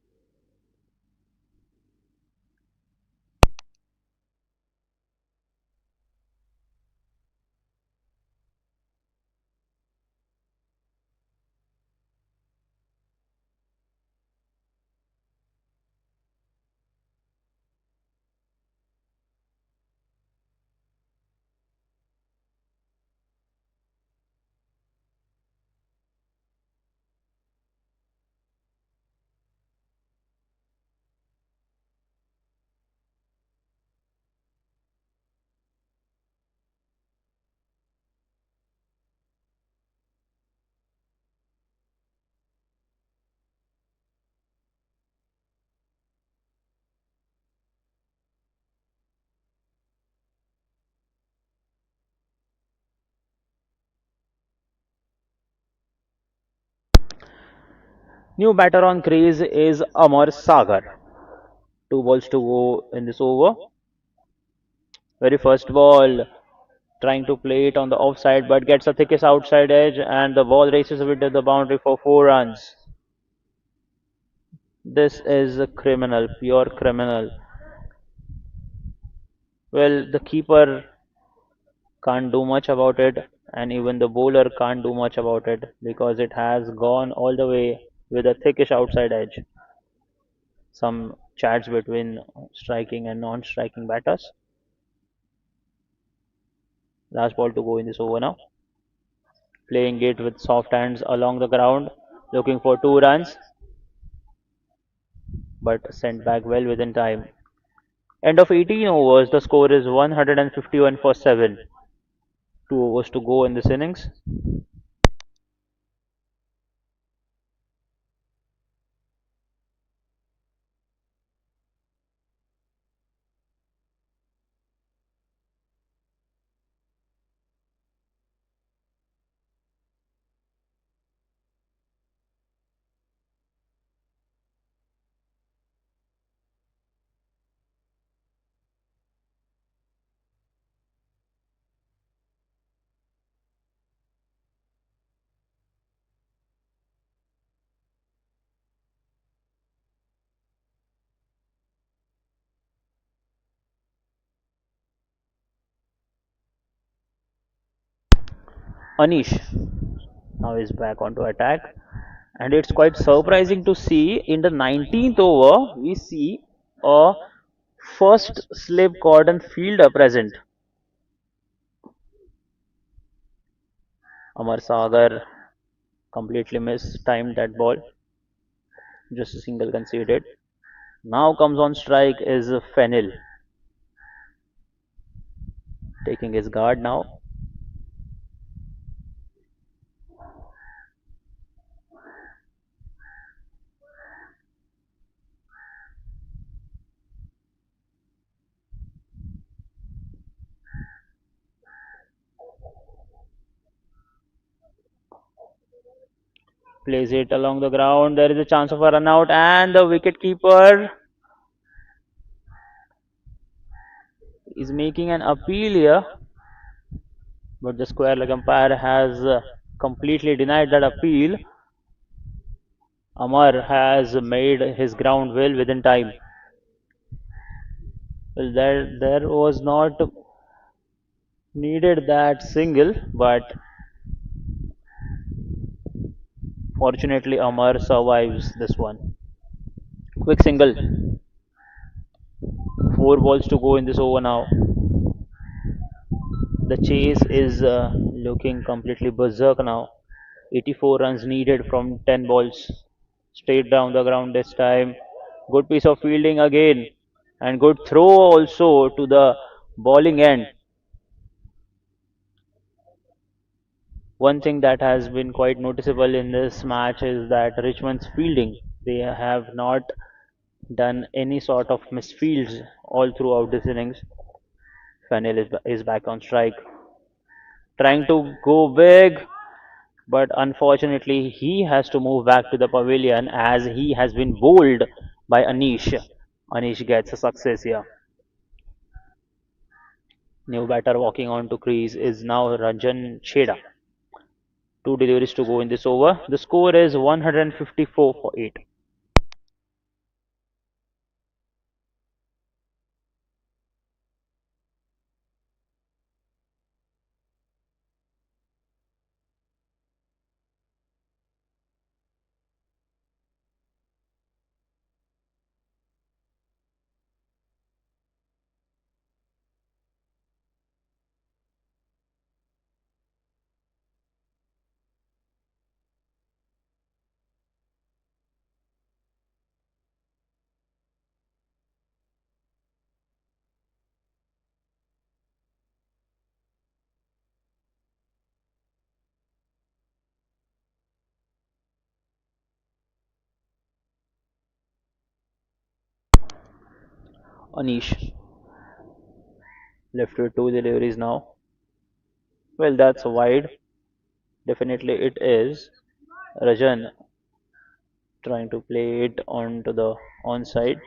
New batter on crease is Amar Sagar. Two balls to go in this over. Very first ball, trying to play it on the offside, but gets the thickest outside edge, and the ball races with the boundary for 4 runs. This is a criminal, pure criminal. Well, the keeper can't do much about it, and even the bowler can't do much about it because it has gone all the way with a thickish outside edge. Some chats between striking and non-striking batters. Last ball to go in this over now. Playing it with soft hands along the ground, looking for 2 runs, but sent back well within time. End of 18 overs, the score is 151 for 7. 2 overs to go in this innings. Anish now is back onto attack, and it's quite surprising to see in the 19th over we see a first slip cordon fielder present. Amar Sagar completely mistimed that ball, just a single conceded. Now comes on strike is Fennel, taking his guard now. Plays it along the ground. There is a chance of a run out, and the wicket keeper is making an appeal here, but the square leg umpire has completely denied that appeal. Amar has made his ground well within time. Well, there was not needed that single, but fortunately Amar survives this one. Quick single. 4 balls to go in this over now. The chase is looking completely berserk now. 84 runs needed from 10 balls. Straight down the ground this time. Good piece of fielding again. And good throw also to the bowling end. One thing that has been quite noticeable in this match is that Richmond's fielding. They have not done any sort of misfields all throughout this innings. Fennel is back on strike. Trying to go big, but unfortunately he has to move back to the pavilion as he has been bowled by Anish. Anish gets a success here. New batter walking on to crease is now Ranjan Cheda. 2 deliveries to go in this over. The score is 154 for 8. Anish left with 2 deliveries now. Well, that's wide. Definitely it is. Rajan trying to play it onto the onside.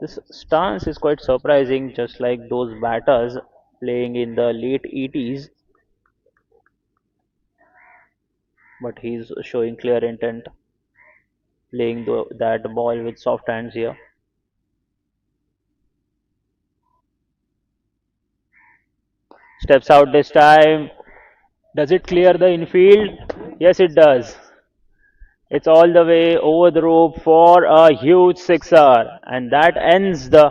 This stance is quite surprising, just like those batters playing in the late 80s, but he's showing clear intent, playing that ball with soft hands here. Steps out this time. Does it clear the infield? Yes, it does. It's all the way over the rope for a huge sixer, and that ends the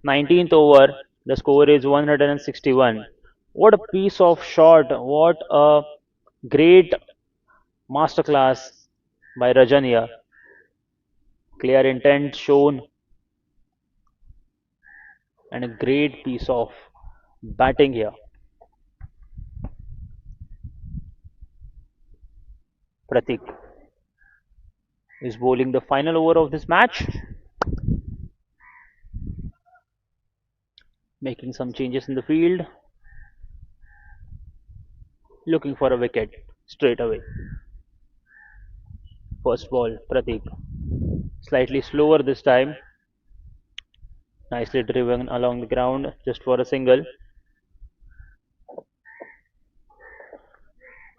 19th over. The score is 161. What a piece of shot! What a great masterclass by Rajan here. Clear intent shown, and a great piece of batting here. Pratik is bowling the final over of this match, making some changes in the field, looking for a wicket straight away. First ball, Pratik. Slightly slower this time, nicely driven along the ground just for a single.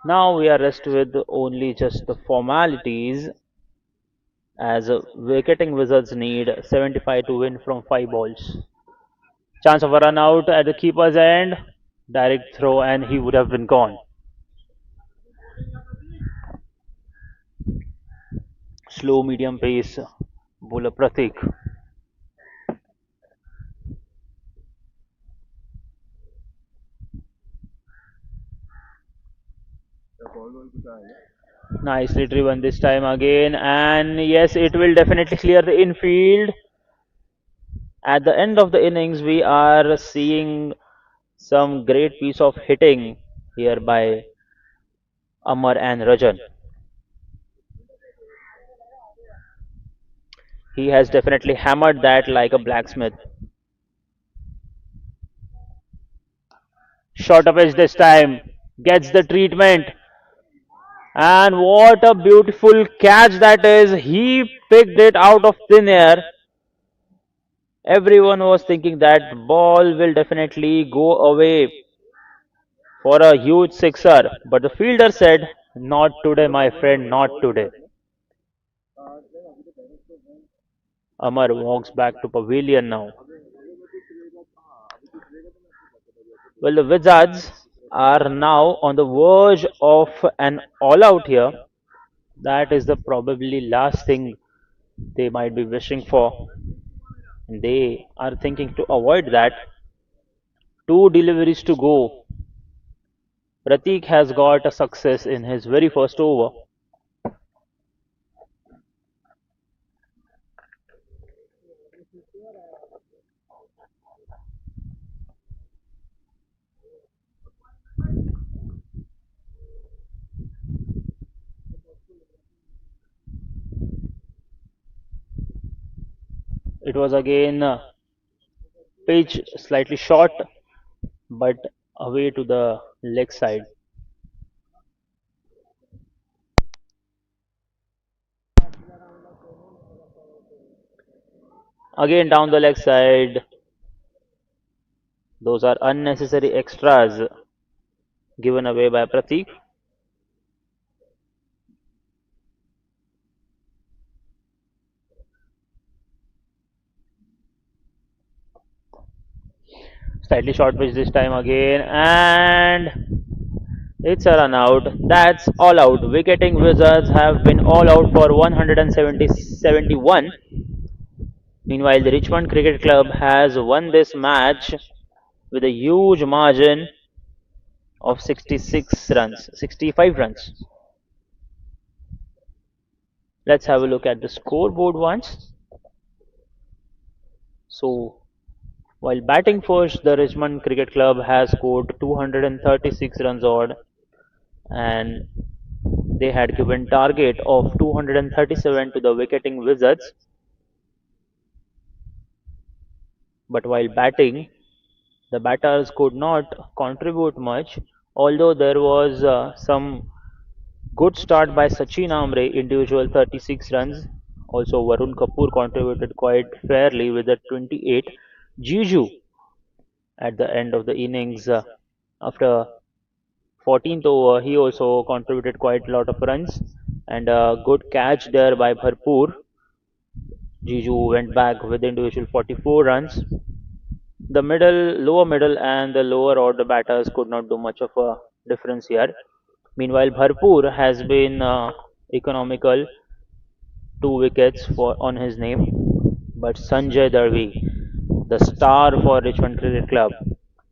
Now we are rest with only just the formalities as Wicketing Wizards need 75 to win from 5 balls. Chance of a run out at the keeper's end, direct throw, and he would have been gone. Slow medium pace bowler Pratik. Nicely driven this time again, and yes, it will definitely clear the infield. At the end of the innings, we are seeing some great piece of hitting here by Amar and Rajan. He has definitely hammered that like a blacksmith. Short of edge this time, gets the treatment, and what a beautiful catch that is. He picked it out of thin air. Everyone was thinking that ball will definitely go away for a huge sixer, but the fielder said, "Not today, my friend, not today." Amar walks back to pavilion now. Well, the Wizards are now on the verge of an all out here. That is the probably last thing they might be wishing for. They are thinking to avoid that. Two deliveries to go. Pratik has got a success in his very first over. It was again pitch slightly short, but away to the leg side. Again down the leg side. Those are unnecessary extras given away by Pratik. Slightly short pitch this time again, and it's a run out. That's all out. Wicketing Wizards have been all out for 171. Meanwhile, the Richmond Cricket Club has won this match with a huge margin of 66 runs, 65 runs. Let's have a look at the scoreboard once. So, while batting first, the Richmond Cricket Club has scored 236 runs odd, and they had given target of 237 to the Wicketing Wizards. But while batting, the batters could not contribute much, although there was some good start by Sachin Amre, individual 36 runs. Also, Varun Kapoor contributed quite fairly with a 28. Jiju at the end of the innings, after 14th over, he also contributed quite a lot of runs, and a good catch there by Bharpur. Jiju went back with individual 44 runs. lower middle, and the lower order batters could not do much of a difference here. Meanwhile, Bharpur has been economical, 2 wickets for on his name. But Sanjay Darvi, the star for Richmond Cricket Club,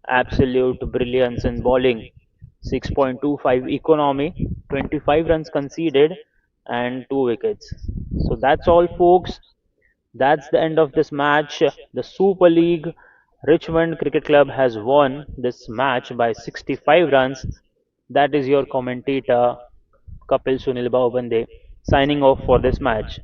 absolute brilliance in bowling, 6.25 economy, 25 runs conceded, and 2 wickets. So that's all, folks. That's the end of this match. The Super League Richmond Cricket Club has won this match by 65 runs. That is your commentator, Kapil Sunil Bahubande, signing off for this match.